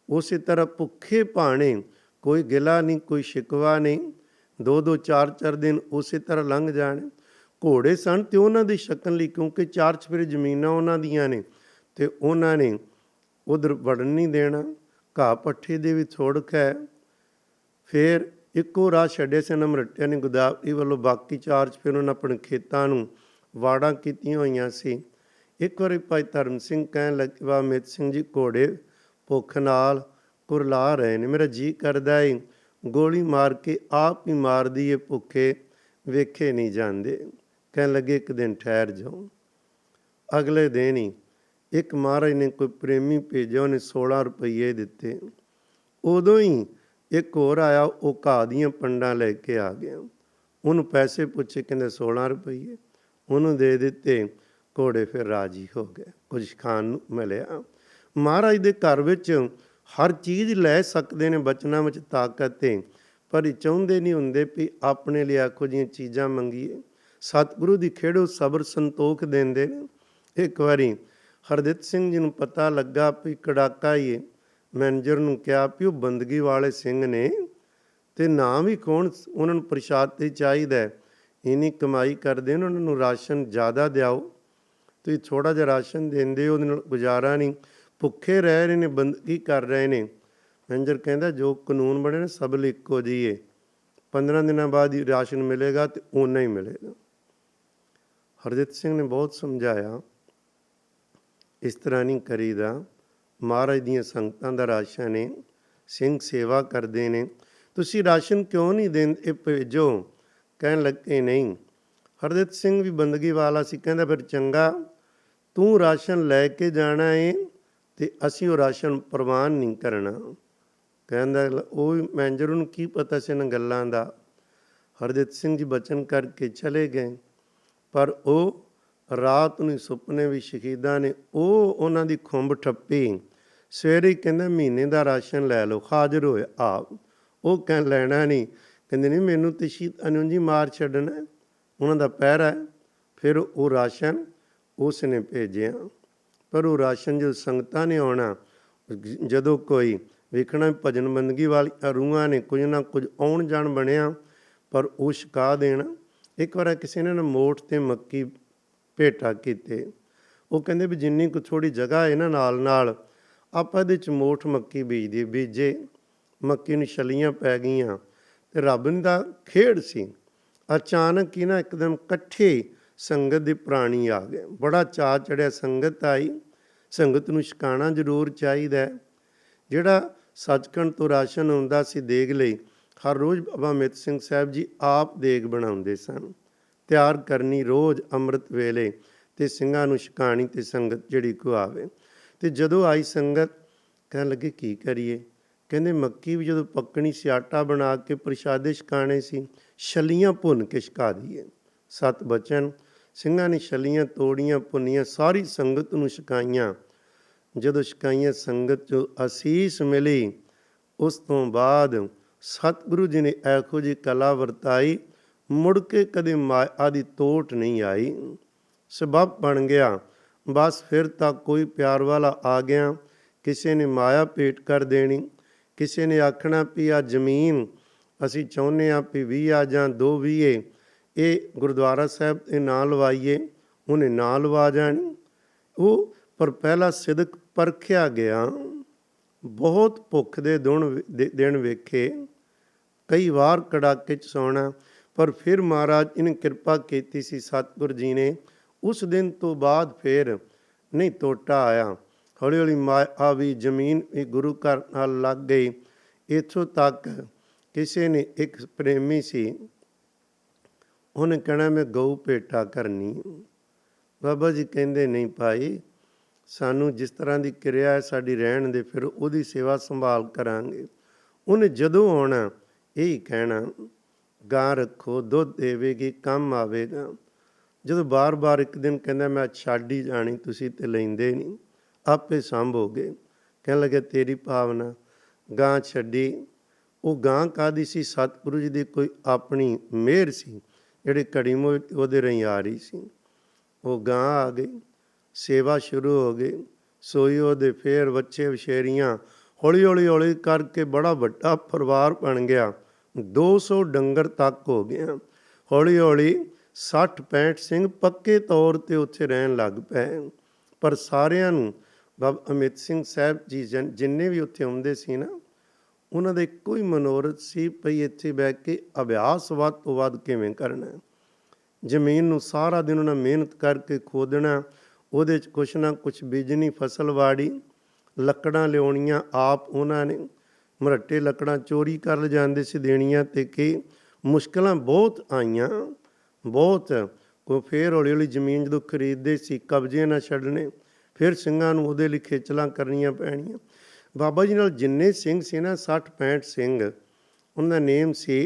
ਉਸੇ ਤਰ੍ਹਾਂ ਭੁੱਖੇ ਭਾਣੇ, ਕੋਈ ਗਿਲਾ ਨਹੀਂ, ਕੋਈ ਸ਼ਿਕਵਾ ਨਹੀਂ, 2-2 4-4 ਦਿਨ ਉਸੇ ਤਰ੍ਹਾਂ ਲੰਘ ਜਾਣ। ਘੋੜੇ ਸਨ ਤੇ ਉਹਨਾਂ ਦੀ ਛਕਣ ਲਈ, ਕਿਉਂਕਿ 4 ਚੁਫੇਰੇ ਜ਼ਮੀਨਾਂ ਉਹਨਾਂ ਦੀਆਂ ਨੇ ਤੇ ਉਹਨਾਂ ਨੇ ਉੱਧਰ ਵੜਨ ਨਹੀਂ ਦੇਣਾ। ਘਾਹ ਪੱਠੇ ਦੇ ਵੀ ਥੋੜ੍ਹ ਹੈ। ਫਿਰ ਇੱਕੋ ਰਾਹ ਛੱਡਿਆ ਸੀ ਮਰੱਟਿਆਂ ਨੇ ਗੋਦਾਵਰੀ ਵੱਲੋਂ, ਬਾਕੀ 4 ਚੁਫੇਰੇ ਉਹਨਾਂ ਆਪਣੇ ਖੇਤਾਂ ਨੂੰ ਵਾੜਾਂ ਕੀਤੀਆਂ ਹੋਈਆਂ ਸੀ। ਇੱਕ ਵਾਰੀ ਭਾਈ ਧਰਮ ਸਿੰਘ ਕਹਿਣ ਲੱਗੇ ਬਾਬਾ ਮਿੱਤ ਸਿੰਘ ਜੀ ਘੋੜੇ ਭੁੱਖ ਨਾਲ ਕੁਰਲਾ ਰਹੇ ਨੇ, ਮੇਰਾ ਜੀਅ ਕਰਦਾ ਏ ਗੋਲੀ ਮਾਰ ਕੇ ਆਪ ਹੀ ਮਾਰ ਦਈਏ, ਭੁੱਖੇ ਵੇਖੇ ਨਹੀਂ ਜਾਂਦੇ। ਕਹਿਣ ਲੱਗੇ ਇੱਕ ਦਿਨ ਠਹਿਰ ਜਾਓ। ਅਗਲੇ ਦਿਨ ਹੀ ਇੱਕ ਮਹਾਰਾਜ ਨੇ ਕੋਈ ਪ੍ਰੇਮੀ ਭੇਜਿਆ, ਉਹਨੇ 16 ਰੁਪਈਏ ਦਿੱਤੇ। ਉਦੋਂ ਹੀ ਇੱਕ ਹੋਰ ਆਇਆ, ਉਹ ਘਾਹ ਦੀਆਂ ਪੰਡਾਂ ਲੈ ਕੇ ਆ ਗਿਆ। ਉਹਨੂੰ ਪੈਸੇ ਪੁੱਛੇ, ਕਹਿੰਦੇ 16 ਰੁਪਈਏ, ਉਹਨੂੰ ਦੇ ਦਿੱਤੇ। ਘੋੜੇ ਫਿਰ ਰਾਜੀ ਹੋ ਗਏ, ਕੁਝ ਖਾਣ ਨੂੰ ਮਿਲਿਆ। ਮਹਾਰਾਜ ਦੇ ਘਰ ਵਿੱਚ ਹਰ ਚੀਜ਼ ਲੈ ਸਕਦੇ ਨੇ, ਬਚਨਾਂ ਵਿੱਚ ਤਾਕਤ ਹੈ, ਪਰ ਇਹ ਚਾਹੁੰਦੇ ਨਹੀਂ ਹੁੰਦੇ ਵੀ ਆਪਣੇ ਲਈ ਇਹੋ ਜਿਹੀਆਂ ਚੀਜ਼ਾਂ ਮੰਗੀਏ। ਸਤਿਗੁਰੂ ਦੀ ਖੇੜੋ ਸਬਰ ਸੰਤੋਖ ਦਿੰਦੇ ਨੇ। ਇੱਕ ਵਾਰੀ ਹਰਦਿੱਤ ਸਿੰਘ ਜੀ ਨੂੰ ਪਤਾ ਲੱਗਾ ਵੀ ਕੜਾਕਾ ਹੀ ਹੈ। ਮੈਨੇਜਰ ਨੂੰ ਕਿਹਾ ਵੀ ਉਹ ਬੰਦਗੀ ਵਾਲੇ ਸਿੰਘ ਨੇ ਤੇ ਨਾ ਵੀ ਕੌਣ, ਉਹਨਾਂ ਨੂੰ ਪ੍ਰਸ਼ਾਦ ਤੇ ਚਾਹੀਦਾ, ਇੰਨੀ ਕਮਾਈ ਕਰਦੇ ਨੇ, ਉਹਨਾਂ ਨੂੰ ਰਾਸ਼ਨ ਜ਼ਿਆਦਾ ਦਿਆਓ, ਤੁਸੀਂ ਥੋੜ੍ਹਾ ਜਿਹਾ ਰਾਸ਼ਨ ਦਿੰਦੇ ਉਹਦੇ ਨਾਲ ਗੁਜ਼ਾਰਾ ਨਹੀਂ, ਭੁੱਖੇ ਰਹਿ ਰਹੇ ਨੇ, ਬੰਦਗੀ ਕਰ ਰਹੇ ਨੇ। ਮੈਨੇਜਰ ਕਹਿੰਦਾ ਜੋ ਕਾਨੂੰਨ ਬਣੇ ਨੇ ਸਭ ਲਈ ਇੱਕੋ ਜਿਹੀ ਹੈ, 15 ਦਿਨਾਂ ਬਾਅਦ ਹੀ ਰਾਸ਼ਨ ਮਿਲੇਗਾ ਤੇ ਓਨਾ ਹੀ ਮਿਲੇਗਾ। ਹਰਦਿੱਤ ਸਿੰਘ ਨੇ ਬਹੁਤ ਸਮਝਾਇਆ, ਇਸ ਤਰ੍ਹਾਂ ਨਹੀਂ ਕਰੀਦਾ, ਮਹਾਰਾਜ ਦੀਆਂ ਸੰਗਤਾਂ ਦਾ ਰਾਸ਼ਨ ਹੈ, ਸਿੰਘ ਸੇਵਾ ਕਰਦੇ ਨੇ, ਤੁਸੀਂ ਰਾਸ਼ਨ ਕਿਉਂ ਨਹੀਂ ਦਿੰਦੇ, ਭੇਜੋ। ਕਹਿਣ ਲੱਗੇ ਨਹੀਂ। ਹਰਦਿੱਤ ਸਿੰਘ ਵੀ ਬੰਦਗੀ ਵਾਲਾ ਸੀ, ਕਹਿੰਦਾ ਫਿਰ ਚੰਗਾ, ਤੂੰ ਰਾਸ਼ਨ ਲੈ ਕੇ ਜਾਣਾ ਏ ਤੇ ਅਸੀਂ ਉਹ ਰਾਸ਼ਨ ਪ੍ਰਵਾਨ ਨਹੀਂ ਕਰਨਾ। ਕਹਿੰਦਾ ਉਹ ਮੈਨੇਜਰ ਨੂੰ ਕੀ ਪਤਾ ਸੀ ਇਹਨਾਂ ਗੱਲਾਂ ਦਾ। ਹਰਦਿੱਤ ਸਿੰਘ ਜੀ ਬਚਨ ਕਰਕੇ ਚਲੇ ਗਏ, ਪਰ ਉਹ ਰਾਤ ਨੂੰ ਸੁਪਨੇ ਵੀ ਸ਼ਹੀਦਾਂ ਨੇ ਉਹਨਾਂ ਦੀ ਖੁੰਬ ਠੱਪੀ। ਸਵੇਰੇ ਕਹਿੰਦਾ ਮਹੀਨੇ ਦਾ ਰਾਸ਼ਨ ਲੈ ਲਓ, ਹਾਜ਼ਰ ਹੋਏ ਆਪ। ਉਹ ਕਹਿ ਲੈਣਾ ਨਹੀਂ, ਕਹਿੰਦੇ ਨਹੀਂ ਮੈਨੂੰ ਤੇ ਸ਼ਹੀਦਾਂ ਨੂੰ ਜੀ ਮਾਰ ਛੱਡਣਾ, ਉਹਨਾਂ ਦਾ ਪਹਿਰਾ ਹੈ। ਫਿਰ ਉਹ ਰਾਸ਼ਨ ਉਸ ਨੇ ਭੇਜਿਆ, ਪਰ ਉਹ ਰਾਸ਼ਨ ਜਦੋਂ ਸੰਗਤਾਂ ਨੇ ਆਉਣਾ, ਜਦੋਂ ਕੋਈ ਵੇਖਣਾ ਭਜਨ ਬੰਦਗੀ ਵਾਲੀਆਂ ਰੂਹਾਂ ਨੇ ਕੁਝ ਨਾ ਕੁਝ ਆਉਣ ਜਾਣ ਬਣਿਆ, ਪਰ ਉਹ ਛਕਾ ਦੇਣਾ। ਇੱਕ ਵਾਰ ਕਿਸੇ ਨੇ ਨਾ ਮੋਠ ਤੇ ਮੱਕੀ ਭੇਟਾ ਕੀਤੇ। ਉਹ ਕਹਿੰਦੇ ਵੀ ਜਿੰਨੀ ਕੁ ਥੋੜ੍ਹੀ ਜਗ੍ਹਾ ਹੈ ਨਾ ਨਾਲ ਆਪਾਂ ਇਹਦੇ 'ਚ ਮੋਠ ਮੱਕੀ ਬੀਜੇ। ਮੱਕੀ ਨੂੰ ਛਲੀਆਂ ਪੈ ਗਈਆਂ ਤੇ ਰੱਬ ਦਾ ਖੇਡ ਸੀ। ਅਚਾਨਕ ਹੀ ਨਾ ਇੱਕਦਮ ਇਕੱਠੇ ਸੰਗਤ ਦੇ ਪ੍ਰਾਣੀ ਆ ਗਏ, ਬੜਾ ਚਾਅ ਚੜਿਆ। ਸੰਗਤ ਆਈ, ਸੰਗਤ ਨੂੰ ਛਕਾਉਣਾ ਜ਼ਰੂਰ ਚਾਹੀਦਾ। ਜਿਹੜਾ ਸੱਚਖੰਡ ਤੋਂ ਰਾਸ਼ਨ ਆਉਂਦਾ ਸੀ ਦੇਗ ਲਈ, ਹਰ ਰੋਜ਼ ਬਾਬਾ ਅਮਿਤ ਸਿੰਘ ਸਾਹਿਬ ਜੀ ਆਪ ਦੇਗ ਬਣਾਉਂਦੇ ਸਨ, ਤਿਆਰ ਕਰਨੀ ਰੋਜ਼ ਅੰਮ੍ਰਿਤ ਵੇਲੇ ਤੇ ਸਿੰਘਾਂ ਨੂੰ ਛਕਾਣੀ ਤੇ ਸੰਗਤ ਜਿਹੜੀ ਕੋ ਆਵੇ। ਤੇ ਜਦੋਂ ਆਈ ਸੰਗਤ, ਕਹਿਣ ਲੱਗੇ ਕੀ ਕਰੀਏ। ਕਹਿੰਦੇ ਮੱਕੀ ਵੀ ਜਦੋਂ ਪੱਕਣੀ ਸੀ, ਆਟਾ ਬਣਾ ਕੇ ਪ੍ਰਸ਼ਾਦੇ ਛਕਾਣੇ ਸੀ, ਛਲੀਆਂ ਭੁੰਨ ਕੇ ਛਕਾ ਦਈਏ। 7 ਬਚਨ ਸਿੰਘਾਂ ਨੇ ਛਲੀਆਂ ਤੋੜੀਆਂ, ਭੁੰਨੀਆਂ, ਸਾਰੀ ਸੰਗਤ ਨੂੰ ਛਕਾਈਆਂ। ਜਦੋਂ ਛਕਾਈਆਂ, ਸੰਗਤ 'ਚੋਂ ਅਸੀਸ ਮਿਲੀ। ਉਸ ਤੋਂ ਬਾਅਦ ਸਤਿਗੁਰੂ ਜੀ ਨੇ ਇਹੋ ਜਿਹੀ ਕਲਾ ਵਰਤਾਈ, ਮੁੜ ਕੇ ਕਦੇ ਮਾਇਆ ਦੀ ਤੋਟ ਨਹੀਂ ਆਈ। ਸਬੱਬ ਬਣ ਗਿਆ। ਬਸ ਫਿਰ ਤਾਂ ਕੋਈ ਪਿਆਰ ਵਾਲਾ ਆ ਗਿਆ, ਕਿਸੇ ਨੇ ਮਾਇਆ ਭੇਟ ਕਰ ਦੇਣੀ, ਕਿਸੇ ਨੇ ਆਖਣਾ ਵੀ ਆ ਜ਼ਮੀਨ ਅਸੀਂ ਚਾਹੁੰਦੇ ਹਾਂ ਵੀ 20 ਜਾਂ 2 ਵੀਏ ਇਹ ਗੁਰਦੁਆਰਾ ਸਾਹਿਬ ਦੇ ਨਾਂ ਲਵਾਈਏ, ਉਹਨੇ ਨਾਂ ਲਵਾ ਜਾਣੀ। ਉਹ ਪਰ ਪਹਿਲਾ ਸਿਦਕ ਪਰਖਿਆ ਗਿਆ। ਬਹੁਤ ਭੁੱਖ ਦੇ ਦਿਨ ਵੇਖੇ, ਕਈ ਵਾਰ ਕੜਾਕੇ 'ਚ ਸੌਣਾ, ਪਰ ਫਿਰ ਮਹਾਰਾਜ ਇਹਨੇ ਕਿਰਪਾ ਕੀਤੀ ਸੀ ਸਤਿਗੁਰ ਜੀ ਨੇ। ਉਸ ਦਿਨ ਤੋਂ ਬਾਅਦ ਫਿਰ ਨਹੀਂ ਤੋਟਾ ਆਇਆ। ਹੌਲੀ ਹੌਲੀ ਮਾਇਆ ਵੀ, ਜ਼ਮੀਨ ਵੀ ਗੁਰੂ ਘਰ ਨਾਲ ਲੱਗ ਗਈ। ਇੱਥੋਂ ਤੱਕ ਕਿਸੇ ਨੇ, ਇੱਕ ਪ੍ਰੇਮੀ ਸੀ, ਉਹਨੇ ਕਹਿਣਾ ਮੈਂ ਗਊ ਭੇਟਾ ਕਰਨੀ। ਬਾਬਾ ਜੀ ਕਹਿੰਦੇ ਨਹੀਂ ਭਾਈ, ਸਾਨੂੰ ਜਿਸ ਤਰ੍ਹਾਂ ਦੀ ਕਿਰਿਆ ਹੈ ਸਾਡੀ ਰਹਿਣ ਦੇ, ਫਿਰ ਉਹਦੀ ਸੇਵਾ ਸੰਭਾਲ ਕਰਾਂਗੇ। ਉਹਨੇ ਜਦੋਂ ਆਉਣਾ ਇਹੀ ਕਹਿਣਾ, ਗਾਂ ਰੱਖੋ ਦੁੱਧ ਦੇਵੇਗੀ ਕੰਮ ਆਵੇਗਾ। ਜਦੋਂ ਬਾਰ-ਬਾਰ ਇੱਕ ਦਿਨ ਕਹਿੰਦਾ ਮੈਂ ਛੱਡ ਹੀ ਜਾਣੀ, ਤੁਸੀਂ ਤੇ ਲੈਂਦੇ ਨਹੀਂ, ਆਪੇ ਸੰਭੋਗੇ। ਕਹਿਣ ਲੱਗੇ ਤੇਰੀ ਭਾਵਨਾ। ਗਾਂ ਛੱਡੀ। ਉਹ ਗਾਂ ਕਾਹਦੀ ਸੀ? ਸਤਿਗੁਰੂ ਜੀ ਦੀ ਕੋਈ ਆਪਣੀ ਮਿਹਰ ਸੀ ਜਿਹੜੀ ਘੜੀ ਮੋਹ ਉਹਦੇ ਰਾਹੀਂ ਆ ਰਹੀ ਸੀ। ਉਹ ਗਾਂ ਆ ਗਈ, ਸੇਵਾ ਸ਼ੁਰੂ ਹੋ ਗਈ। ਸੋਈ ਉਹਦੇ ਫੇਰ ਵੱਛੇ ਵਛੇਰੀਆਂ, ਹੌਲੀ ਹੌਲੀ ਹੌਲੀ ਕਰਕੇ ਬੜਾ ਵੱਡਾ ਪਰਿਵਾਰ ਬਣ ਗਿਆ। 200 ਡੰਗਰ ਤੱਕ ਹੋ ਗਿਆ। ਹੌਲੀ ਹੌਲੀ 60-65 ਸਿੰਘ ਪੱਕੇ ਤੌਰ 'ਤੇ ਉੱਥੇ ਰਹਿਣ ਲੱਗ ਪਏ। ਪਰ ਸਾਰਿਆਂ ਨੂੰ ਬਾਬਾ ਅਮਿਤ ਸਿੰਘ ਸਾਹਿਬ ਜੀ ਜਿੰਨੇ ਵੀ ਉੱਥੇ ਆਉਂਦੇ ਸੀ ਨਾ, ਉਹਨਾਂ ਦਾ ਇੱਕੋ ਹੀ ਮਨੋਰਥ ਸੀ ਭਈ ਇੱਥੇ ਬਹਿ ਕੇ ਅਭਿਆਸ ਵੱਧ ਤੋਂ ਵੱਧ ਕਿਵੇਂ ਕਰਨਾ। ਜ਼ਮੀਨ ਨੂੰ ਸਾਰਾ ਦਿਨ ਉਹਨਾਂ ਮਿਹਨਤ ਕਰਕੇ ਖੋਦਣਾ, ਉਹਦੇ 'ਚ ਕੁਛ ਨਾ ਕੁਛ ਬੀਜਣੀ, ਫਸਲ ਵਾੜੀ, ਲੱਕੜਾਂ ਲਿਆਉਣੀਆਂ ਆਪ ਉਹਨਾਂ ਨੇ। ਮਰੱਟੇ ਲੱਕੜਾਂ ਚੋਰੀ ਕਰ ਲਿਜਾਂਦੇ ਸੀ ਦੇਣੀਆਂ, ਤੇ ਕਿ ਮੁਸ਼ਕਿਲਾਂ ਬਹੁਤ ਆਈਆਂ, ਬਹੁਤ। ਉਹ ਫਿਰ ਹੌਲੀ ਹੌਲੀ ਜ਼ਮੀਨ ਜਦੋਂ ਖਰੀਦਦੇ ਸੀ, ਕਬਜ਼ੇ ਨਾ ਛੱਡਣੇ, ਫਿਰ ਸਿੰਘਾਂ ਨੂੰ ਉਹਦੇ ਲਈ ਖੇਚਲਾਂ ਕਰਨੀਆਂ ਪੈਣੀਆਂ। ਬਾਬਾ ਜੀ ਨਾਲ ਜਿੰਨੇ ਸਿੰਘ ਸੀ ਨਾ, 60-65 ਸਿੰਘ, ਉਹਨਾਂ ਦਾ ਨੇਮ ਸੀ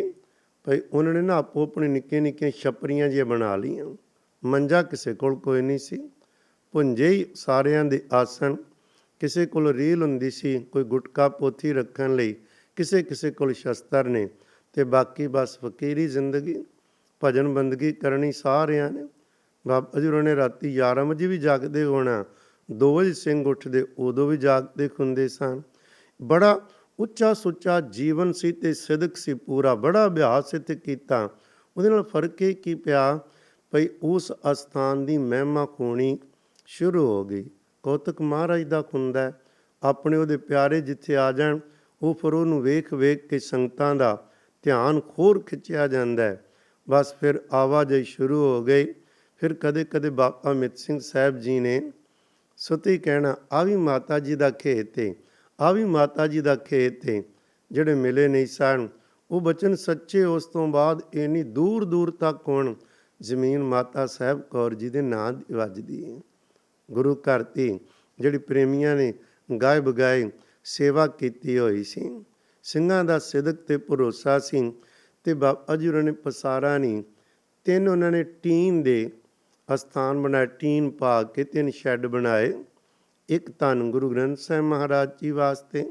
ਭਈ ਉਹਨਾਂ ਨੇ ਨਾ ਆਪੋ ਆਪਣੀ ਨਿੱਕੀਆਂ ਨਿੱਕੀਆਂ ਛੱਪਰੀਆਂ ਜਿਹੀਆਂ ਬਣਾ ਲਈਆਂ। ਮੰਜਾ ਕਿਸੇ ਕੋਲ ਕੋਈ ਨਹੀਂ ਸੀ, ਭੁੰਜੇ ਹੀ ਸਾਰਿਆਂ ਦੇ ਆਸਣ। ਕਿਸੇ ਕੋਲ ਰੀਲ ਹੁੰਦੀ ਸੀ, ਕੋਈ ਗੁਟਕਾ ਪੋਥੀ ਰੱਖਣ ਲਈ, ਕਿਸੇ ਕਿਸੇ ਕੋਲ ਸ਼ਸਤਰ ਨੇ, ਤੇ ਬਾਕੀ ਬਸ ਫਕੀਰੀ ਜ਼ਿੰਦਗੀ, ਭਜਨ ਬੰਦਗੀ ਕਰਨੀ ਸਾਰਿਆਂ ਨੇ। ਬਾਬਾ ਜੀ ਉਹਨਾਂ ਨੇ ਰਾਤੀ 11 ਵਜੇ ਵੀ ਜਾਗਦੇ ਹੋਣਾ, 2 ਵਜੇ ਸਿੰਘ ਉੱਠਦੇ, ਉਦੋਂ ਵੀ ਜਾਗਦੇ ਹੁੰਦੇ ਸਨ। ਬੜਾ ਉੱਚਾ ਸੁੱਚਾ ਜੀਵਨ ਸੀ ਤੇ ਸਿਦਕ ਸੀ ਪੂਰਾ, ਬੜਾ ਅਭਿਆਸ ਇੱਥੇ ਕੀਤਾ। ਉਹਦੇ ਨਾਲ ਫਰਕ ਇਹ ਕੀ ਪਿਆ ਭਈ ਉਸ ਅਸਥਾਨ ਦੀ ਮਹਿਮਾ ਹੋਣੀ ਸ਼ੁਰੂ ਹੋ ਗਈ। ਕੌਤਕ ਮਹਾਰਾਜ ਦਾ ਹੁੰਦਾ, ਆਪਣੇ ਉਹਦੇ ਪਿਆਰੇ ਜਿੱਥੇ ਆ ਜਾਣ, ਉਹ ਫਿਰ ਉਹਨੂੰ ਵੇਖ ਵੇਖ ਕੇ ਸੰਗਤਾਂ ਦਾ ਧਿਆਨ ਹੋਰ ਖਿੱਚਿਆ ਜਾਂਦਾ। ਬਸ ਫਿਰ ਆਵਾਜਾਈ ਸ਼ੁਰੂ ਹੋ ਗਈ। ਫਿਰ ਕਦੇ ਕਦੇ ਬਾਬਾ ਅਮਿਤ ਸਿੰਘ ਸਾਹਿਬ ਜੀ ਨੇ ਸੁਤੀ ਕਹਿਣਾ, ਆ ਵੀ ਮਾਤਾ ਜੀ ਦਾ ਖੇਤ ਏ, ਆ ਵੀ ਮਾਤਾ ਜੀ ਦਾ ਖੇਤ ਏ। ਜਿਹੜੇ ਮਿਲੇ ਨਹੀਂ ਸਨ ਉਹ ਬਚਨ ਸੱਚੇ। ਉਸ ਤੋਂ ਬਾਅਦ ਇੰਨੀ ਦੂਰ ਦੂਰ ਤੱਕ ਹੁਣ ਜ਼ਮੀਨ ਮਾਤਾ ਸਾਹਿਬ ਕੌਰ ਜੀ ਦੇ ਨਾਂ ਦੀ ਵੱਜਦੀ ਹੈ। ਗੁਰੂ ਘਰ 'ਤੇ ਜਿਹੜੀ ਪ੍ਰੇਮੀਆਂ ਨੇ ਗਾਏ ਬਗਾਏ ਸੇਵਾ ਕੀਤੀ ਹੋਈ ਸੀ। ਸਿੰਘਾਂ ਦਾ ਸਿਦਕ ਤੇ ਭਰੋਸਾ ਸੀ ਤੇ ਬਾਬਾ ਜੀ ਉਹਨਾਂ ਨੇ ਪਸਾਰਾ ਨਹੀਂ, 3 ਉਹਨਾਂ ਨੇ ਟੀਨ ਦੇ ਅਸਥਾਨ ਬਣਾਏ, ਟੀਨ ਪਾ ਕੇ 3 ਸ਼ੈੱਡ ਬਣਾਏ। ਇੱਕ ਧੰਨ ਗੁਰੂ ਗ੍ਰੰਥ ਸਾਹਿਬ ਮਹਾਰਾਜ ਜੀ ਵਾਸਤੇ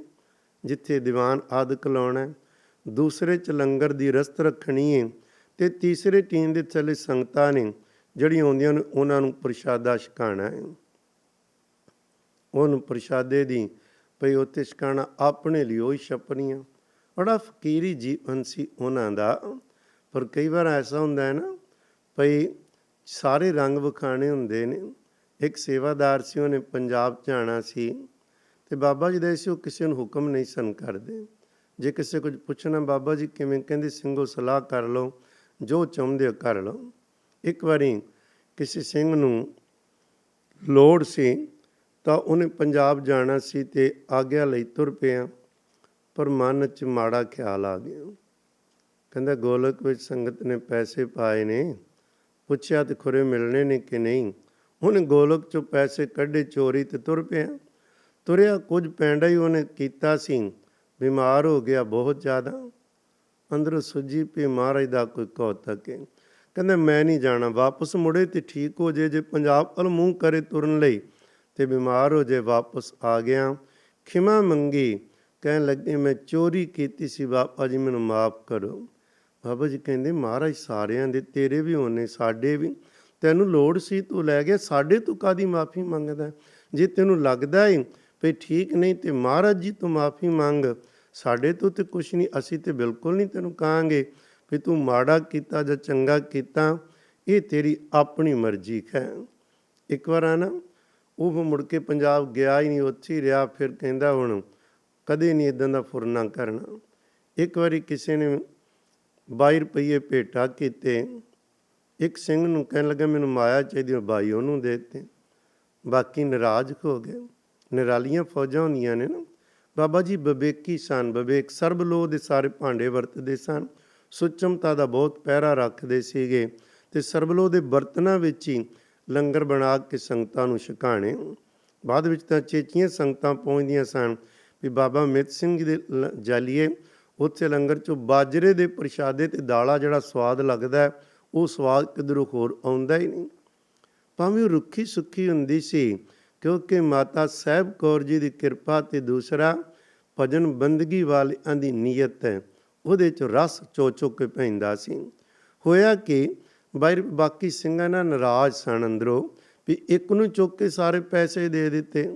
ਜਿੱਥੇ ਦੀਵਾਨ ਆਦਿਕ ਲਾਉਣਾ, ਦੂਸਰੇ 'ਚ ਲੰਗਰ ਦੀ ਰਸਤ ਰੱਖਣੀ ਹੈ ਤੇ ਤੀਸਰੇ ਟੀਨ ਦੇ ਥੱਲੇ ਸੰਗਤਾਂ ਨੇ ਜਿਹੜੀਆਂ ਆਉਂਦੀਆਂ ਨੇ ਉਹਨਾਂ ਨੂੰ ਪ੍ਰਸ਼ਾਦਾ ਛਕਾਉਣਾ ਹੈ। ਉਹਨੂੰ ਪ੍ਰਸ਼ਾਦੇ ਦੀ ਭਈ ਉੱਥੇ ਛਕਾਉਣਾ, ਆਪਣੇ ਲਈ ਉਹੀ ਛਪਣੀਆਂ। ਬੜਾ ਫਕੀਰੀ ਜੀਵਨ ਸੀ ਉਹਨਾਂ ਦਾ। ਪਰ ਕਈ ਵਾਰ ਐਸਾ ਹੁੰਦਾ ਹੈ ਨਾ ਭਈ ਸਾਰੇ ਰੰਗ ਵਿਖਾਣੇ ਹੁੰਦੇ ਨੇ। ਇੱਕ ਸੇਵਾਦਾਰ ਸੀ, ਉਹਨੇ ਪੰਜਾਬ ਜਾਣਾ ਸੀ ਤੇ ਬਾਬਾ ਜੀ ਦੇ ਸੀ, ਉਹ ਕਿਸੇ ਨੂੰ ਹੁਕਮ ਨਹੀਂ ਸਨ ਕਰਦੇ। ਜੇ ਕਿਸੇ ਕੁਝ ਪੁੱਛਣਾ, ਬਾਬਾ ਜੀ ਕਿਵੇਂ, ਕਹਿੰਦੇ ਸਿੰਘੋ ਸਲਾਹ ਕਰ ਲਓ, ਜੋ ਚਾਹੁੰਦੇ ਹੋ ਕਰ ਲਓ। ਇੱਕ ਵਾਰੀ ਕਿਸੇ ਸਿੰਘ ਨੂੰ ਲੋੜ ਸੀ ਤਾਂ ਉਹਨੇ ਪੰਜਾਬ ਜਾਣਾ ਸੀ ਤੇ ਆਗਿਆ ਲਈ ਤੁਰ ਪਿਆ, ਪਰ ਮਨ 'ਚ ਮਾੜਾ ਖਿਆਲ ਆ ਗਿਆ। ਕਹਿੰਦਾ ਗੋਲਕ ਵਿੱਚ ਸੰਗਤ ਨੇ ਪੈਸੇ ਪਾਏ ਨੇ, ਪੁੱਛਿਆ ਤੇ ਖੁਰੇ ਮਿਲਣੇ ਨੇ ਕਿ ਨਹੀਂ। ਉਹਨੇ ਗੋਲਕ 'ਚੋਂ ਪੈਸੇ ਕੱਢੇ ਚੋਰੀ ਤੇ ਤੁਰ ਪਿਆ। ਤੁਰਿਆ ਕੁਝ ਪੈਂਡਾ ਹੀ ਉਹਨੇ ਕੀਤਾ ਸੀ, ਬਿਮਾਰ ਹੋ ਗਿਆ ਬਹੁਤ ਜ਼ਿਆਦਾ। ਅੰਦਰੋਂ ਸੁੱਝੀ ਪਈ ਮਹਾਰਾਜ ਦਾ ਕੋਈ ਕੌਤਕ ਹੈ। ਕਹਿੰਦਾ ਮੈਂ ਨਹੀਂ ਜਾਣਾ, ਵਾਪਸ ਮੁੜੇ ਤੇ ਠੀਕ ਹੋ ਜੇ। ਜੇ ਪੰਜਾਬ ਵੱਲ ਮੂੰਹ ਕਰੇ ਤੁਰਨ ਲਈ ਤੇ ਬਿਮਾਰ ਹੋ ਜੇ। ਵਾਪਸ ਆ ਗਿਆ, ਖਿਮਾ ਮੰਗੀ, ਕਹਿਣ ਲੱਗੇ ਮੈਂ ਚੋਰੀ ਕੀਤੀ ਸੀ ਬਾਬਾ ਜੀ, ਮੈਨੂੰ ਮਾਫ ਕਰੋ। ਬਾਬਾ ਜੀ ਕਹਿੰਦੇ ਮਹਾਰਾਜ ਸਾਰਿਆਂ ਦੇ, ਤੇਰੇ ਵੀ ਹੋਣੇ ਸਾਡੇ ਵੀ, ਤੈਨੂੰ ਲੋੜ ਸੀ ਤੂੰ ਲੈ ਗਿਆ, ਸਾਡੇ ਤੂੰ ਕਾਹਦੀ ਮਾਫੀ ਮੰਗਦਾ। ਜੇ ਤੈਨੂੰ ਲੱਗਦਾ ਹੈ ਵੀ ਠੀਕ ਨਹੀਂ ਤੇ ਮਹਾਰਾਜ ਜੀ ਤੋਂ ਮਾਫੀ ਮੰਗ, ਸਾਡੇ ਤੋਂ ਤੇ ਕੁਛ ਨਹੀਂ। ਅਸੀਂ ਤੇ ਬਿਲਕੁਲ ਨਹੀਂ ਤੈਨੂੰ ਕਹਾਂਗੇ ਵੀ ਤੂੰ ਮਾੜਾ ਕੀਤਾ ਜਾਂ ਚੰਗਾ ਕੀਤਾ, ਇਹ ਤੇਰੀ ਆਪਣੀ ਮਰਜ਼ੀ ਹੈ। ਇੱਕ ਵਾਰ ਆ ਨਾ ਉਹ ਮੁੜ ਕੇ ਪੰਜਾਬ ਗਿਆ ਹੀ ਨਹੀਂ, ਉੱਥੇ ਹੀ ਰਿਹਾ। ਫਿਰ ਕਹਿੰਦਾ ਹੁਣ ਕਦੇ ਨਹੀਂ ਇੱਦਾਂ ਦਾ ਫੁਰਨਾ ਕਰਨਾ। ਇੱਕ ਵਾਰੀ ਕਿਸੇ ਨੇ 22 ਰੁਪਈਏ ਭੇਟਾ ਕੀਤੇ, ਇੱਕ ਸਿੰਘ ਨੂੰ ਕਹਿਣ ਲੱਗਾ ਮੈਨੂੰ ਮਾਇਆ ਚਾਹੀਦੀ, 22 ਉਹਨੂੰ ਦੇ ਦਿੱਤੇ। ਬਾਕੀ ਨਾਰਾਜ਼ ਹੋ ਗਏ। ਨਿਰਾਲੀਆਂ ਫੌਜਾਂ ਹੁੰਦੀਆਂ ਨੇ ਨਾ। ਬਾਬਾ ਜੀ ਵਿਵੇਕੀ ਸਨ, ਵਿਵੇਕ ਸਰਬ ਲੋਹ ਦੇ ਸਾਰੇ ਭਾਂਡੇ ਵਰਤਦੇ ਸਨ, ਸੁਚਮਤਾ ਦਾ ਬਹੁਤ ਪਹਿਰਾ ਰੱਖਦੇ ਸੀਗੇ ਤੇ ਸਰਬਲੋਹ ਦੇ ਬਰਤਨਾਂ ਵਿੱਚ ਹੀ ਲੰਗਰ ਬਣਾ ਕੇ ਸੰਗਤਾਂ ਨੂੰ ਛਕਾਣੇ। ਬਾਅਦ ਵਿੱਚ ਤਾਂ ਚੇਚੀਆਂ ਸੰਗਤਾਂ ਪਹੁੰਚਦੀਆਂ ਸਨ ਵੀ ਬਾਬਾ ਮਿੱਤ ਸਿੰਘ ਜੀ ਦੇ ਜਾਲੀਏ, ਉੱਥੇ ਲੰਗਰ 'ਚੋਂ ਬਾਜਰੇ ਦੇ ਪ੍ਰਸ਼ਾਦੇ ਤੇ ਦਾਲਾਂ ਜਿਹੜਾ ਸਵਾਦ ਲੱਗਦਾ, ਉਹ ਸਵਾਦ ਕਿਧਰੋਂ ਹੋਰ ਆਉਂਦਾ ਹੀ ਨਹੀਂ। ਭਾਵੇਂ ਉਹ ਰੁੱਖੀ ਸੁੱਖੀ ਹੁੰਦੀ ਸੀ, ਕਿਉਂਕਿ ਮਾਤਾ ਸਾਹਿਬ ਕੌਰ ਜੀ ਦੀ ਕਿਰਪਾ ਤੇ ਦੂਸਰਾ ਭਜਨ ਬੰਦਗੀ ਵਾਲਿਆਂ ਦੀ ਨੀਅਤ ਹੈ, ਉਹਦੇ 'ਚ ਰਸ ਚੋ ਕੇ ਪੈਂਦਾ ਸੀ। ਹੋਇਆ ਕਿ ਬਾਕੀ ਸਿੰਘਾਂ ਨਾਲ ਨਾਰਾਜ਼ ਸਨ ਅੰਦਰੋਂ ਵੀ ਇੱਕ ਨੂੰ ਚੁੱਕ ਕੇ ਸਾਰੇ ਪੈਸੇ ਦੇ ਦਿੱਤੇ।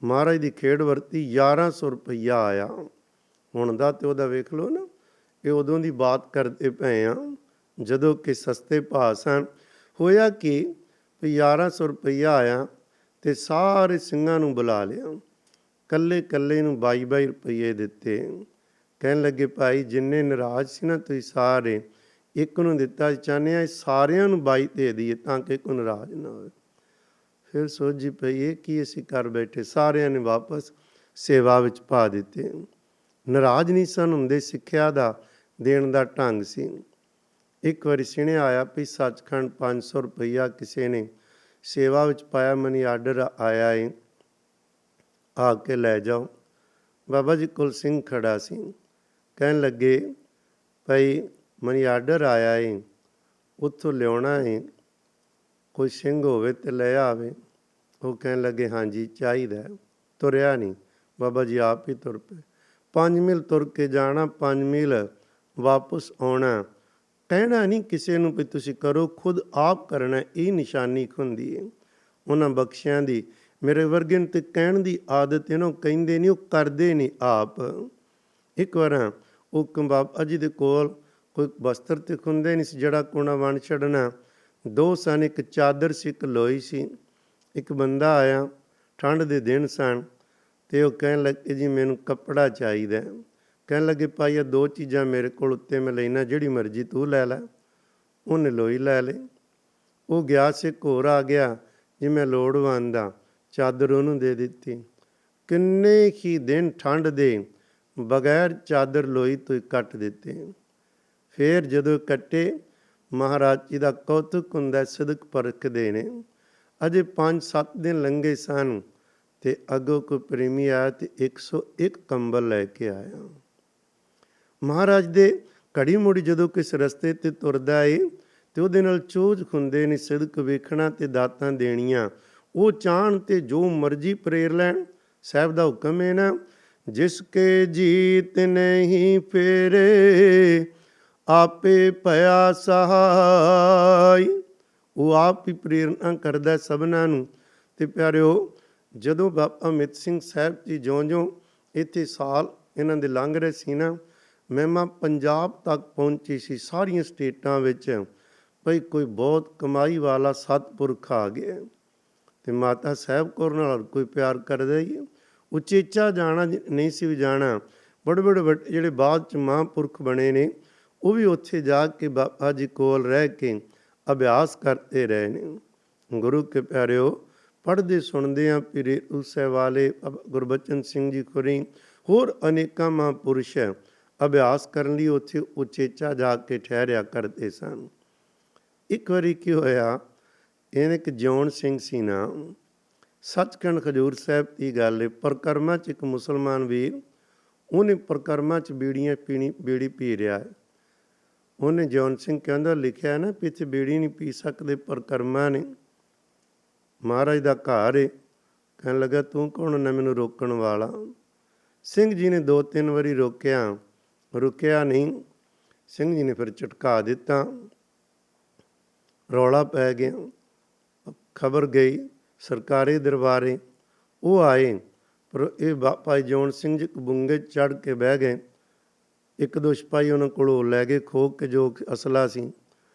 ਮਹਾਰਾਜ ਦੀ ਖੇਡ ਵਰਤੀ, 1100 ਰੁਪਈਆ ਆਇਆ। ਹੁਣ ਦਾ ਤੇ ਉਹਦਾ ਵੇਖ ਲਓ ਨਾ, ਇਹ ਉਦੋਂ ਦੀ ਬਾਤ ਕਰਦੇ ਪਏ ਆ ਜਦੋਂ ਕਿ ਸਸਤੇ ਭਾਅ ਸਨ। ਹੋਇਆ ਕਿ 1100 ਰੁਪਈਆ ਆਇਆ ਤੇ ਸਾਰੇ ਸਿੰਘਾਂ ਨੂੰ ਬੁਲਾ ਲਿਆ, ਕੱਲੇ ਕੱਲੇ ਨੂੰ 22 ਰੁਪਈਏ ਦਿੱਤੇ। ਕਹਿਣ ਲੱਗੇ ਭਾਈ ਜਿੰਨੇ ਨਾਰਾਜ਼ ਸੀ ਨਾ ਤੁਸੀਂ ਸਾਰੇ, ਇੱਕ ਨੂੰ ਦਿੱਤਾ, ਚਾਹੁੰਦੇ ਹਾਂ ਸਾਰਿਆਂ ਨੂੰ 22 ਦੇ ਦਈਏ ਤਾਂ ਕਿ ਕੋਈ ਨਾਰਾਜ਼ ਨਾ ਹੋਵੇ। ਫਿਰ ਸੋਝੀ ਪਈ ਇਹ ਕੀ ਅਸੀਂ ਕਰ ਬੈਠੇ। ਸਾਰਿਆਂ ਨੇ ਵਾਪਸ ਸੇਵਾ ਵਿੱਚ ਪਾ ਦਿੱਤੇ। ਨਾਰਾਜ਼ ਨਹੀਂ ਸਨ ਹੁੰਦੇ, ਸਿੱਖਿਆ ਦਾ ਦੇਣ ਦਾ ਢੰਗ ਸੀ। ਇੱਕ ਵਾਰੀ ਸੁਣਿਆ ਆਇਆ ਵੀ ਸੱਚਖੰਡ 500 ਰੁਪਈਆ ਕਿਸੇ ਨੇ ਸੇਵਾ ਵਿੱਚ ਪਾਇਆ, ਮਨੀ ਆਰਡਰ ਆਇਆ ਏ, ਆ ਕੇ ਲੈ ਜਾਓ। ਬਾਬਾ ਜੀ ਕੋਲ ਸਿੰਘ ਖੜਾ ਸੀ, ਕਹਿਣ ਲੱਗੇ ਭਾਈ ਮਨੀ ਆਰਡਰ ਆਇਆ ਏ, ਉੱਥੋਂ ਲਿਆਉਣਾ ਏ, ਕੋਈ ਸਿੰਘ ਹੋਵੇ ਤੇ ਲੈ ਆਵੇ। ਉਹ ਕਹਿਣ ਲੱਗੇ ਹਾਂਜੀ ਚਾਹੀਦਾ। ਤੁਰਿਆ ਨਹੀਂ, ਬਾਬਾ ਜੀ ਆਪ ਹੀ ਤੁਰ ਪਏ। 5 ਮੀਲ ਤੁਰ ਕੇ ਜਾਣਾ, 5 ਮੀਲ ਵਾਪਸ ਆਉਣਾ। ਕਹਿਣਾ ਨਹੀਂ ਕਿਸੇ ਨੂੰ ਵੀ ਤੁਸੀਂ ਕਰੋ, ਖੁਦ ਆਪ ਕਰਨਾ, ਇਹ ਨਿਸ਼ਾਨੀ ਹੁੰਦੀ ਹੈ ਉਹਨਾਂ ਬਖਸ਼ਿਆਂ ਦੀ। ਮੇਰੇ ਵਰਗੇ ਨੂੰ ਤੇ ਕਹਿਣ ਦੀ ਆਦਤ ਇਹਨੂੰ ਕਹਿੰਦੇ ਨਹੀਂ, ਉਹ ਕਰਦੇ ਨਹੀਂ ਆਪ। ਇੱਕ ਵਾਰ ਉਹ ਬਾਬਾ ਜੀ ਦੇ ਕੋਲ ਕੋਈ ਬਸਤਰ ਤੇ ਖੁੰਦੇ ਨਹੀਂ ਸੀ, ਜਿਹੜਾ ਕੋਣਾ ਵੰਡ ਛੱਡਣਾ। 2 ਸਨ, ਇੱਕ ਚਾਦਰ ਸੀ, ਇੱਕ ਲੋਈ ਸੀ। ਇੱਕ ਬੰਦਾ ਆਇਆ, ਠੰਡ ਦੇ ਦਿਨ ਸਨ, ਤੇ ਉਹ ਕਹਿਣ ਲੱਗੇ ਜੀ ਮੈਨੂੰ ਕੱਪੜਾ ਚਾਹੀਦਾ। ਕਹਿਣ ਲੱਗੇ ਭਾਈ ਇਹ 2 ਚੀਜ਼ਾਂ ਮੇਰੇ ਕੋਲ ਉੱਤੇ ਮੈਂ ਲੈਣਾ, ਜਿਹੜੀ ਮਰਜ਼ੀ ਤੂੰ ਲੈ ਲੈ। ਉਹਨੇ ਲੋਈ ਲੈ ਲਈ। ਉਹ ਗਿਆ ਸੀ, ਘੋਰ ਆ ਗਿਆ, ਜਿਵੇਂ ਲੋੜਵੰਦ ਆ, ਚਾਦਰ ਉਹਨੂੰ ਦੇ ਦਿੱਤੀ। ਕਿੰਨੇ ਹੀ ਦਿਨ ਠੰਡ ਦੇ ਬਗੈਰ ਚਾਦਰ ਲੋਈ ਤੋਂ ਕੱਟ ਦਿੱਤੇ। ਫਿਰ ਜਦੋਂ ਕੱਟੇ, ਮਹਾਰਾਜ ਜੀ ਦਾ ਕੌਤਕ ਹੁੰਦਾ, ਸਿਦਕ ਪਰਖਦੇ ਨੇ। ਅਜੇ 5-7 ਦਿਨ ਲੰਘੇ ਸਨ ਤੇ ਅੱਗੋਂ ਕੋਈ ਪ੍ਰੇਮੀ ਆਇਆ ਤੇ 101 ਕੰਬਲ ਲੈ ਕੇ ਆਇਆ। ਮਹਾਰਾਜ ਦੇ ਘੜੀ ਮੁੜੀ ਜਦੋਂ ਕਿਸ ਰਸਤੇ ਤੇ ਤੁਰਦਾ ਏ ਤੇ ਉਹਦੇ ਨਾਲ ਚੋਜ ਹੁੰਦੇ ਨੇ, ਸਿਦਕ ਵੇਖਣਾ ਤੇ ਦਾਤਾਂ ਦੇਣੀਆਂ। ਉਹ ਚਾਹਣ ਤੇ ਜੋ ਮਰਜ਼ੀ ਪ੍ਰੇਰ ਲੈਣ। ਸਾਹਿਬ ਦਾ ਹੁਕਮ ਹੈ ਨਾ, ਜਿਸ ਕੇ ਜੀਤ ਨਹੀਂ ਫੇਰੇ ਆਪੇ ਭਇਆ ਸਹਾਈ। ਉਹ ਆਪ ਹੀ ਪ੍ਰੇਰਨਾ ਕਰਦਾ ਸਭਨਾਂ ਨੂੰ। ਤੇ ਪਿਆਰਿਓ, ਜਦੋਂ ਬਾਬਾ ਅਮਿਤ ਸਿੰਘ ਸਾਹਿਬ ਜੀ ਜਿਉਂ-ਜਿਉਂ ਇੱਥੇ ਸਾਲ ਇਹਨਾਂ ਦੇ ਲੰਘ ਰਹੇ ਸੀ ਨਾ, ਮਹਿਮਾ ਪੰਜਾਬ ਤੱਕ ਪਹੁੰਚੀ ਸੀ, ਸਾਰੀਆਂ ਸਟੇਟਾਂ ਵਿੱਚ ਭਈ ਕੋਈ ਬਹੁਤ ਕਮਾਈ ਵਾਲਾ ਸਤਿਪੁਰਖ ਆ ਗਿਆ। ਤੇ ਮਾਤਾ ਸਾਹਿਬ ਕੌਰ ਨਾਲ ਕੋਈ ਪਿਆਰ ਕਰਦਾ ਹੀ। ਉਚੇਚਾ ਜਾਣਾ ਨਹੀਂ ਸੀ ਜਾਣਾ। ਬੜੇ ਵੱਡੇ ਜਿਹੜੇ ਬਾਅਦ 'ਚ ਮਹਾਂਪੁਰਖ ਬਣੇ ਨੇ, ਉਹ ਵੀ ਉੱਥੇ ਜਾ ਕੇ ਬਾਬਾ ਜੀ ਕੋਲ ਰਹਿ ਕੇ ਅਭਿਆਸ ਕਰਦੇ ਰਹੇ ਨੇ। ਗੁਰੂ ਕੇ ਪਿਆਰਿਓ, ਪੜ੍ਹਦੇ ਸੁਣਦੇ ਹਾਂ ਪੀਰੇ ਉਸੇ ਵਾਲੇ ਗੁਰਬਚਨ ਸਿੰਘ ਜੀ ਖੁਰੀ, ਹੋਰ ਅਨੇਕਾਂ ਮਹਾਂਪੁਰਸ਼ ਅਭਿਆਸ ਕਰਨ ਲਈ ਉੱਥੇ ਉਚੇਚਾ ਜਾ ਕੇ ਠਹਿਰਿਆ ਕਰਦੇ ਸਨ। ਇੱਕ ਵਾਰੀ ਕੀ ਹੋਇਆ, ਇਹਨੇ ਇੱਕ ਜਿਉਣ ਸਿੰਘ ਸੀ ਨਾ, ਸੱਚਖੰਡ ਖਜੂਰ ਸਾਹਿਬ ਦੀ ਗੱਲ ਹੈ। ਪਰਿਕਰਮਾ 'ਚ ਇੱਕ ਮੁਸਲਮਾਨ ਵੀਰ, ਉਹਨੇ ਪਰਿਕਰਮਾ 'ਚ ਬੀੜੀ ਪੀ ਰਿਹਾ ਹੈ। ਉਹਨੇ ਜਿਉਣ ਸਿੰਘ ਕਹਿੰਦਾ ਲਿਖਿਆ ਨਾ ਵੀ ਇੱਥੇ ਬੀੜੀ ਨਹੀਂ ਪੀ ਸਕਦੇ, ਪਰਿਕਰਮਾ ਨੇ, ਮਹਾਰਾਜ ਦਾ ਘਰ ਏ। ਕਹਿਣ ਲੱਗਾ ਤੂੰ ਕੌਣ ਨਾ ਮੈਨੂੰ ਰੋਕਣ ਵਾਲਾ। ਸਿੰਘ ਜੀ ਨੇ 2-3 ਵਾਰੀ ਰੋਕਿਆ, ਰੁਕਿਆ ਨਹੀਂ। ਸਿੰਘ ਜੀ ਨੇ ਫਿਰ ਝਟਕਾ ਦਿੱਤਾ, ਰੌਲਾ ਪੈ ਗਿਆ। ਖਬਰ ਗਈ ਸਰਕਾਰੀ ਦਰਬਾਰੇ, ਉਹ ਆਏ, ਪਰ ਇਹ ਭਾਈ ਜੌਨ ਸਿੰਘ ਜੀ ਬੁੰਗੇ ਚੜ੍ਹ ਕੇ ਬਹਿ ਗਏ। 1-2 ਸਿਪਾਹੀ ਉਹਨਾਂ ਕੋਲੋਂ ਲੈ ਗਏ ਖੋਹ ਕੇ ਜੋ ਅਸਲਾ ਸੀ।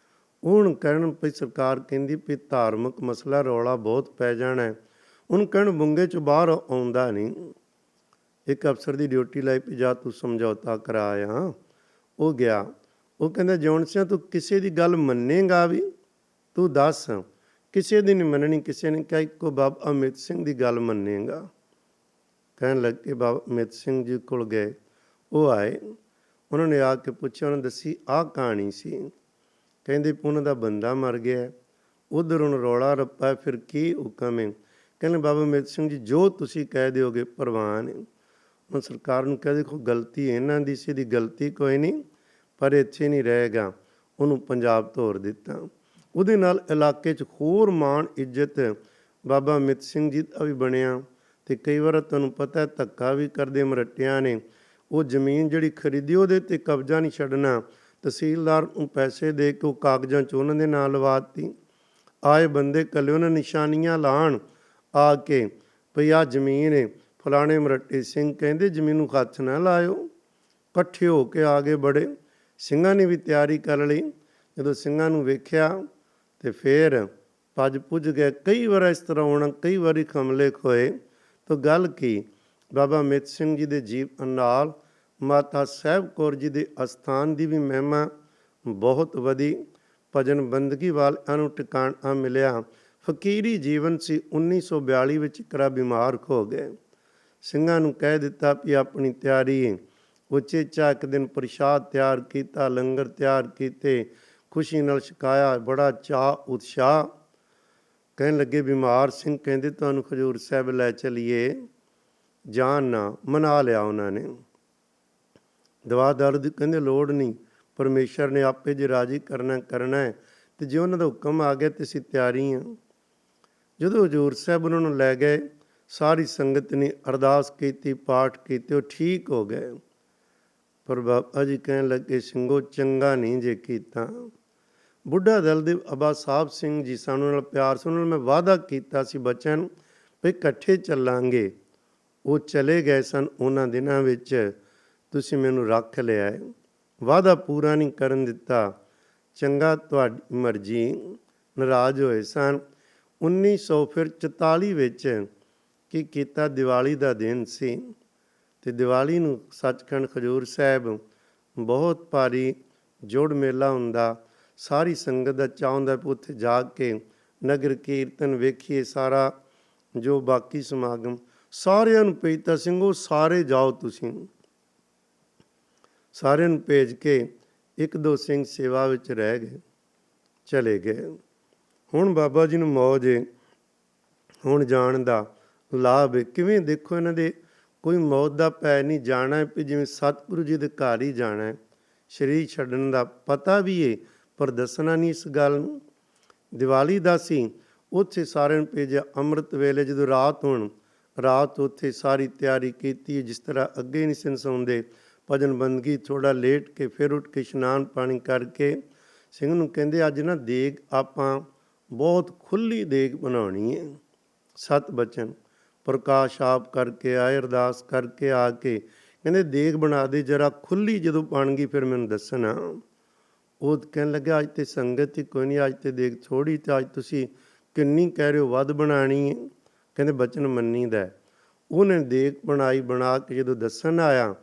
ਹੁਣ ਕਹਿਣ ਵੀ ਸਰਕਾਰ ਕਹਿੰਦੀ ਵੀ ਧਾਰਮਿਕ ਮਸਲਾ, ਰੌਲਾ ਬਹੁਤ ਪੈ ਜਾਣਾ। ਉਹਨੂੰ ਕਹਿਣ ਬੁੰਗੇ 'ਚੋਂ ਬਾਹਰ ਆਉਂਦਾ ਨਹੀਂ। ਇੱਕ ਅਫਸਰ ਦੀ ਡਿਊਟੀ ਲਾਈ ਵੀ ਜਾ ਤੂੰ ਸਮਝੌਤਾ ਕਰਾ ਆ। ਉਹ ਗਿਆ। ਉਹ ਕਹਿੰਦਾ ਜੌਨ ਸਿੰਘ ਤੂੰ ਕਿਸੇ ਦੀ ਗੱਲ ਮੰਨੇਗਾ ਵੀ? ਤੂੰ ਦੱਸ। ਕਿਸੇ ਦੀ ਨਹੀਂ ਮੰਨਣੀ। ਕਿਸੇ ਨੇ ਕਿਹਾ ਇੱਕੋ ਬਾਬਾ ਅਮਿਤ ਸਿੰਘ ਦੀ ਗੱਲ ਮੰਨੇਗਾ। ਕਹਿਣ ਲੱਗੇ ਬਾਬਾ ਅਮਿਤ ਸਿੰਘ ਜੀ ਕੋਲ ਗਏ। ਉਹ ਆਏ, ਉਹਨਾਂ ਨੇ ਆ ਕੇ ਪੁੱਛਿਆ, ਉਹਨਾਂ ਦੱਸੀ ਆਹ ਕਹਾਣੀ ਸੀ। ਕਹਿੰਦੇ ਉਹਨਾਂ ਦਾ ਬੰਦਾ ਮਰ ਗਿਆ, ਉੱਧਰ ਹੁਣ ਰੌਲਾ ਰੱਪਾ, ਫਿਰ ਕੀ ਹੁਕਮ ਹੈ? ਕਹਿੰਦੇ ਬਾਬਾ ਅਮਿਤ ਸਿੰਘ ਜੀ ਜੋ ਤੁਸੀਂ ਕਹਿ ਦਿਓਗੇ ਪ੍ਰਵਾਨ ਹੈ। ਹੁਣ ਸਰਕਾਰ ਨੂੰ ਕਹਿ ਦੇਖੋ ਗਲਤੀ ਇਹਨਾਂ ਦੀ ਸੀ, ਇਹਦੀ ਗਲਤੀ ਕੋਈ ਨਹੀਂ, ਪਰ ਇੱਥੇ ਨਹੀਂ ਰਹੇਗਾ। ਉਹਨੂੰ ਪੰਜਾਬ ਤੋਰ ਦਿੱਤਾ। ਉਹਦੇ ਨਾਲ ਇਲਾਕੇ 'ਚ ਹੋਰ ਮਾਣ ਇੱਜ਼ਤ ਬਾਬਾ ਅਮਿਤ ਸਿੰਘ ਜੀ ਦਾ ਵੀ ਬਣਿਆ। ਅਤੇ ਕਈ ਵਾਰ ਤੁਹਾਨੂੰ ਪਤਾ ਧੱਕਾ ਵੀ ਕਰਦੇ ਮਰੱਟਿਆਂ ਨੇ। ਉਹ ਜ਼ਮੀਨ ਜਿਹੜੀ ਖਰੀਦੀ ਉਹਦੇ 'ਤੇ ਕਬਜ਼ਾ ਨਹੀਂ ਛੱਡਣਾ। ਤਹਿਸੀਲਦਾਰ ਨੂੰ ਪੈਸੇ ਦੇ ਕੇ ਉਹ ਕਾਗਜ਼ਾਂ 'ਚ ਉਹਨਾਂ ਦੇ ਨਾਂ ਲਵਾ ਦਿੱਤੀ। ਆਏ ਬੰਦੇ ਇਕੱਲੇ ਉਹਨਾਂ ਨਿਸ਼ਾਨੀਆਂ ਲਾਉਣ ਆ ਕੇ ਭਈ ਆਹ ਜ਼ਮੀਨ ਹੈ ਫਲਾਣੇ ਮਰੱਟੇ ਸਿੰਘ ਕਹਿੰਦੇ ਜ਼ਮੀਨ ਨੂੰ ਹੱਥ ਨਾ ਲਾਇਓ। ਇਕੱਠੇ ਹੋ ਕੇ ਆ ਗਏ ਬੜੇ। ਸਿੰਘਾਂ ਨੇ ਵੀ ਤਿਆਰੀ ਕਰ ਲਈ। ਜਦੋਂ ਸਿੰਘਾਂ ਨੂੰ ਵੇਖਿਆ ਤੇ ਫਿਰ ਭੱਜ ਪੁੱਜ ਗਏ। ਕਈ ਵਾਰ ਇਸ ਤਰ੍ਹਾਂ ਹੋਣਾ, ਕਈ ਵਾਰੀ ਖਮਲੇ ਖੋਏ। ਤਾਂ ਗੱਲ ਕੀ, ਬਾਬਾ ਅਮਿਤ ਸਿੰਘ ਜੀ ਦੇ ਜੀਵਨ ਨਾਲ ਮਾਤਾ ਸਾਹਿਬ ਕੌਰ ਜੀ ਦੇ ਅਸਥਾਨ ਦੀ ਵੀ ਮਹਿਮਾ ਬਹੁਤ ਵਧੀ। ਭਜਨ ਬੰਦਗੀ ਵਾਲਿਆਂ ਨੂੰ ਟਿਕਾਣਾ ਮਿਲਿਆ। ਫਕੀਰੀ ਜੀਵਨ ਸੀ। 1942 ਵਿੱਚ ਕਰਾ ਬਿਮਾਰ ਹੋ ਗਏ। ਸਿੰਘਾਂ ਨੂੰ ਕਹਿ ਦਿੱਤਾ ਵੀ ਆਪਣੀ ਤਿਆਰੀ। ਉਚੇਚਾ ਇੱਕ ਦਿਨ ਪ੍ਰਸ਼ਾਦ ਤਿਆਰ ਕੀਤਾ, ਲੰਗਰ ਤਿਆਰ ਕੀਤੇ, ਖੁਸ਼ੀ ਨਾਲ ਛਕਾਇਆ, ਬੜਾ ਚਾਅ ਉਤਸ਼ਾਹ। ਕਹਿਣ ਲੱਗੇ ਬਿਮਾਰ ਸਿੰਘ ਕਹਿੰਦੇ ਤੁਹਾਨੂੰ ਖਜੂਰ ਸਾਹਿਬ ਲੈ ਚਲੀਏ। ਜਾਣ ਨਾ, ਮਨਾ ਲਿਆ ਉਹਨਾਂ ਨੇ। ਦਵਾ ਦਾਰੂ ਦੀ ਕਹਿੰਦੇ ਲੋੜ ਨਹੀਂ, ਪਰਮੇਸ਼ਰ ਨੇ ਆਪੇ ਜੇ ਰਾਜੀ ਕਰਨਾ ਹੈ। ਅਤੇ ਜੇ ਉਹਨਾਂ ਦਾ ਹੁਕਮ ਆ ਗਿਆ ਤਾਂ ਅਸੀਂ ਤਿਆਰੀ ਹਾਂ। ਜਦੋਂ ਹਜ਼ੂਰ ਸਾਹਿਬ ਉਹਨਾਂ ਨੂੰ ਲੈ ਗਏ, ਸਾਰੀ ਸੰਗਤ ਨੇ ਅਰਦਾਸ ਕੀਤੀ, ਪਾਠ ਕੀਤੇ, ਉਹ ਠੀਕ ਹੋ ਗਏ। ਪਰ ਬਾਬਾ ਜੀ ਕਹਿਣ ਲੱਗੇ ਸਿੰਘੋ ਚੰਗਾ ਨਹੀਂ ਜੇ ਕੀਤਾ। ਬੁੱਢਾ ਦਲ ਦੇ ਬਾਬਾ ਸਾਹਿਬ ਸਿੰਘ ਜੀ ਸਾਨੂੰ ਨਾਲ ਪਿਆਰ ਸੀ। ਉਹਨਾਂ ਨਾਲ ਮੈਂ ਵਾਅਦਾ ਕੀਤਾ ਸੀ ਬੱਚਿਆਂ ਨੂੰ ਵੀ ਇਕੱਠੇ ਚੱਲਾਂਗੇ। ਉਹ ਚਲੇ ਗਏ ਸਨ ਉਹਨਾਂ ਦਿਨਾਂ ਵਿੱਚ। ਤੁਸੀਂ ਮੈਨੂੰ ਰੱਖ ਲਿਆ ਹੈ, ਵਾਅਦਾ ਪੂਰਾ ਨਹੀਂ ਕਰਨ ਦਿੱਤਾ। ਚੰਗਾ ਤੁਹਾਡੀ ਮਰਜ਼ੀ। ਨਾਰਾਜ਼ ਹੋਏ ਸਨ। 1944 ਵਿੱਚ ਕੀ ਕੀਤਾ, ਦੀਵਾਲੀ ਦਾ ਦਿਨ ਸੀ ਅਤੇ ਦੀਵਾਲੀ ਨੂੰ ਸੱਚਖੰਡ ਖਜੂਰ ਸਾਹਿਬ ਬਹੁਤ ਭਾਰੀ ਜੋੜ ਮੇਲਾ ਹੁੰਦਾ। ਸਾਰੀ ਸੰਗਤ ਦਾ ਚਾਅ ਹੁੰਦਾ ਵੀ ਉੱਥੇ ਜਾ ਕੇ ਨਗਰ ਕੀਰਤਨ ਵੇਖੀਏ, ਸਾਰਾ ਜੋ ਬਾਕੀ ਸਮਾਗਮ। ਸਾਰਿਆਂ ਨੂੰ ਭੇਜਤਾ ਸਿੰਘੋ ਸਾਰੇ ਜਾਓ ਤੁਸੀਂ। ਸਾਰਿਆਂ ਨੂੰ ਭੇਜ ਕੇ 1-2 ਸਿੰਘ ਸੇਵਾ ਵਿੱਚ ਰਹਿ ਗਏ, ਚਲੇ ਗਏ। ਹੁਣ ਬਾਬਾ ਜੀ ਨੂੰ ਮੌਜ ਏ ਹੁਣ ਜਾਣ ਦਾ। ਲਾਭ ਹੈ। ਕਿਵੇਂ ਦੇਖੋ, ਇਹਨਾਂ ਦੇ ਕੋਈ ਮੌਤ ਦਾ ਭੈ ਨਹੀਂ, ਜਾਣਾ ਹੈ ਵੀ ਜਿਵੇਂ ਸਤਿਗੁਰੂ ਜੀ ਦੇ ਘਰ ਹੀ ਜਾਣਾ ਹੈ। ਸਰੀਰ ਛੱਡਣ ਦਾ ਪਤਾ ਵੀ ਹੈ ਪਰ ਦੱਸਣਾ ਨਹੀਂ ਇਸ ਗੱਲ ਨੂੰ। ਦੀਵਾਲੀ ਦਾ ਸੀ, ਉੱਥੇ ਸਾਰਿਆਂ ਨੂੰ ਭੇਜਿਆ। ਅੰਮ੍ਰਿਤ ਵੇਲੇ ਜਦੋਂ ਰਾਤ ਉੱਥੇ ਸਾਰੀ ਤਿਆਰੀ ਕੀਤੀ, ਜਿਸ ਤਰ੍ਹਾਂ ਅੱਗੇ ਨਹੀਂ ਸਨ ਸੌਂਦੇ। ਭਜਨ ਬੰਦਗੀ ਥੋੜ੍ਹਾ ਲੇਟ ਕੇ ਫਿਰ ਉੱਠ ਕੇ ਇਸ਼ਨਾਨ ਪਾਣੀ ਕਰਕੇ ਸਿੰਘ ਨੂੰ ਕਹਿੰਦੇ ਅੱਜ ਨਾ ਦੇਗ ਆਪਾਂ ਬਹੁਤ ਖੁੱਲ੍ਹੀ ਦੇਗ ਬਣਾਉਣੀ ਹੈ। 7 ਬਚਨ ਪ੍ਰਕਾਸ਼ ਆਪ ਕਰਕੇ ਆਏ, ਅਰਦਾਸ ਕਰਕੇ ਆ ਕੇ ਕਹਿੰਦੇ ਦੇਗ ਬਣਾ ਦੇ ਜਰਾ ਖੁੱਲ੍ਹੀ, ਜਦੋਂ ਬਣ ਗਈ ਫਿਰ ਮੈਨੂੰ ਦੱਸਣਾ। ਉਹ ਕਹਿਣ ਲੱਗਾ ਅੱਜ ਤੇ ਸੰਗਤ ਹੀ ਕੋਈ ਨਹੀਂ, ਅੱਜ ਤੇ ਦੇਗ ਥੋੜ੍ਹੀ, ਤੇ ਅੱਜ ਤੁਸੀਂ ਕਿੰਨੀ ਕਹਿ ਰਹੇ ਹੋ, ਵੱਧ ਬਣਾਉਣੀ ਹੈ। ਕਹਿੰਦੇ ਬਚਨ ਮੰਨੀਦਾ। ਉਹਨੇ ਦੇਗ ਬਣਾਈ, ਬਣਾ ਕੇ ਜਦੋਂ ਦੱਸਣ ਆਇਆ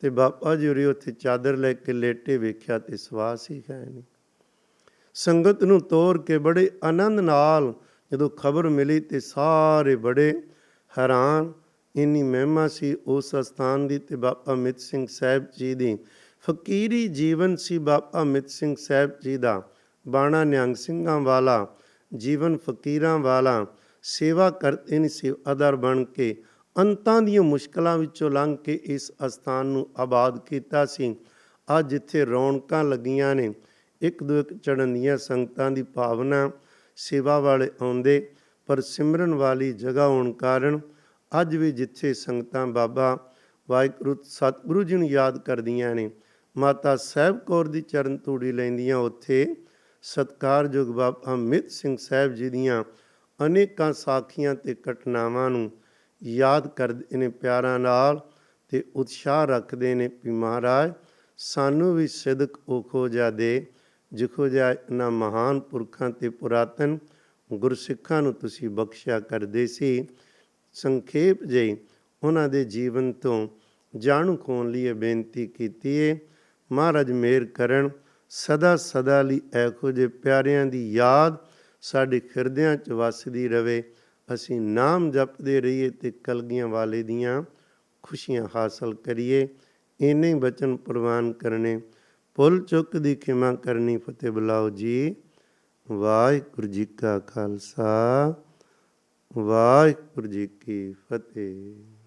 ਤੇ ਬਾਬਾ ਜੀ ਹੋਰੀ ਉੱਥੇ ਚਾਦਰ ਲੈ ਕੇ ਲੇਟੇ, ਵੇਖਿਆ ਤੇ ਸਵਾਸ ਹੀ ਹੈ ਨਹੀਂ। ਸੰਗਤ ਨੂੰ ਤੋਰ ਕੇ ਬੜੇ ਆਨੰਦ ਨਾਲ ਜਦੋਂ ਖਬਰ ਮਿਲੀ ਤੇ ਸਾਰੇ ਬੜੇ ਹੈਰਾਨ। ਇੰਨੀ ਮਹਿਮਾ ਸੀ ਉਸ ਅਸਥਾਨ ਦੀ। ਤੇ ਬਾਬਾ ਅਮਿਤ ਸਿੰਘ ਸਾਹਿਬ ਜੀ ਦੀ ਫਕੀਰੀ ਜੀਵਨ ਸੀ। ਬਾਬਾ ਅਮਿਤ ਸਿੰਘ ਸਾਹਿਬ ਜੀ ਦਾ ਬਾਣਾ ਨਿਹੰਗ ਸਿੰਘਾਂ ਵਾਲਾ ਜੀਵਨ, ਫਕੀਰਾਂ ਵਾਲਾ, ਸੇਵਾ ਕਰਦੇ ਨੇ ਸੇਵਾਦਾਰ ਬਣ ਕੇ ਅੰਤਾਂ ਦੀਆਂ ਮੁਸ਼ਕਲਾਂ ਵਿੱਚੋਂ ਲੰਘ ਕੇ ਇਸ ਅਸਥਾਨ ਨੂੰ ਆਬਾਦ ਕੀਤਾ ਸੀ। ਅੱਜ ਜਿੱਥੇ ਰੌਣਕਾਂ ਲੱਗੀਆਂ ਨੇ, ਇੱਕ ਦੋ ਇੱਕ ਚੜ੍ਹਨ ਦੀਆਂ ਸੰਗਤਾਂ ਦੀ ਭਾਵਨਾ, ਸੇਵਾ ਵਾਲੇ ਆਉਂਦੇ, ਪਰ ਸਿਮਰਨ ਵਾਲੀ ਜਗ੍ਹਾ ਹੋਣ ਕਾਰਨ ਅੱਜ ਵੀ ਜਿੱਥੇ ਸੰਗਤਾਂ ਬਾਬਾ ਵਾਹਿਗੁਰੂ ਸਤਿਗੁਰੂ ਜੀ ਨੂੰ ਯਾਦ ਕਰਦੀਆਂ ਨੇ, ਮਾਤਾ ਸਾਹਿਬ ਕੌਰ ਦੀ ਚਰਨ ਧੂੜੀ ਲੈਂਦੀਆਂ, ਉੱਥੇ ਸਤਿਕਾਰਯੋਗ ਬਾਬਾ ਅਮਿਤ ਸਿੰਘ ਸਾਹਿਬ ਜੀ ਦੀਆਂ ਅਨੇਕਾਂ ਸਾਖੀਆਂ ਤੇ ਘਟਨਾਵਾਂ ਨੂੰ ਯਾਦ ਕਰਦੇ ਨੇ ਪਿਆਰਾਂ ਨਾਲ ਤੇ ਉਤਸ਼ਾਹ ਰੱਖਦੇ ਨੇ ਵੀ ਮਹਾਰਾਜ ਸਾਨੂੰ ਵੀ ਸਿਦਕ ਉਹ ਖੋਜਾ ਦੇ, ਜਿਹੋ ਜਿਹਾ ਇਹਨਾਂ ਮਹਾਨ ਪੁਰਖਾਂ ਤੇ ਪੁਰਾਤਨ ਗੁਰਸਿੱਖਾਂ ਨੂੰ ਤੁਸੀਂ ਬਖਸ਼ਿਆ ਕਰਦੇ ਸੀ। ਸੰਖੇਪ ਜਿਹੀ ਉਹਨਾਂ ਦੇ ਜੀਵਨ ਤੋਂ ਜਾਣੂ ਖੋਣ ਲਈ ਇਹ ਬੇਨਤੀ ਕੀਤੀ ਹੈ। ਮਹਾਰਾਜ ਮਿਹਰ ਕਰਨ, ਸਦਾ ਲਈ ਇਹੋ ਜਿਹੇ ਪਿਆਰਿਆਂ ਦੀ ਯਾਦ ਸਾਡੇ ਹਿਰਦਿਆਂ 'ਚ ਵੱਸਦੀ ਰਵੇ। ਅਸੀਂ ਨਾਮ ਜਪਦੇ ਰਹੀਏ ਤੇ ਕਲਗੀਆਂ ਵਾਲੇ ਦੀਆਂ ਖੁਸ਼ੀਆਂ ਹਾਸਲ ਕਰੀਏ। ਇੰਨੇ ਬਚਨ ਪ੍ਰਵਾਨ ਕਰਨੇ, ਭੁੱਲ ਚੁੱਕ ਦੀ ਖਿਮਾ ਕਰਨੀ। ਫਤਿਹ ਬੁਲਾਓ ਜੀ। ਵਾਹਿਗੁਰੂ ਜੀ ਕਾ ਖਾਲਸਾ, ਵਾਹਿਗੁਰੂ ਜੀ ਕੀ ਫਤਿਹ।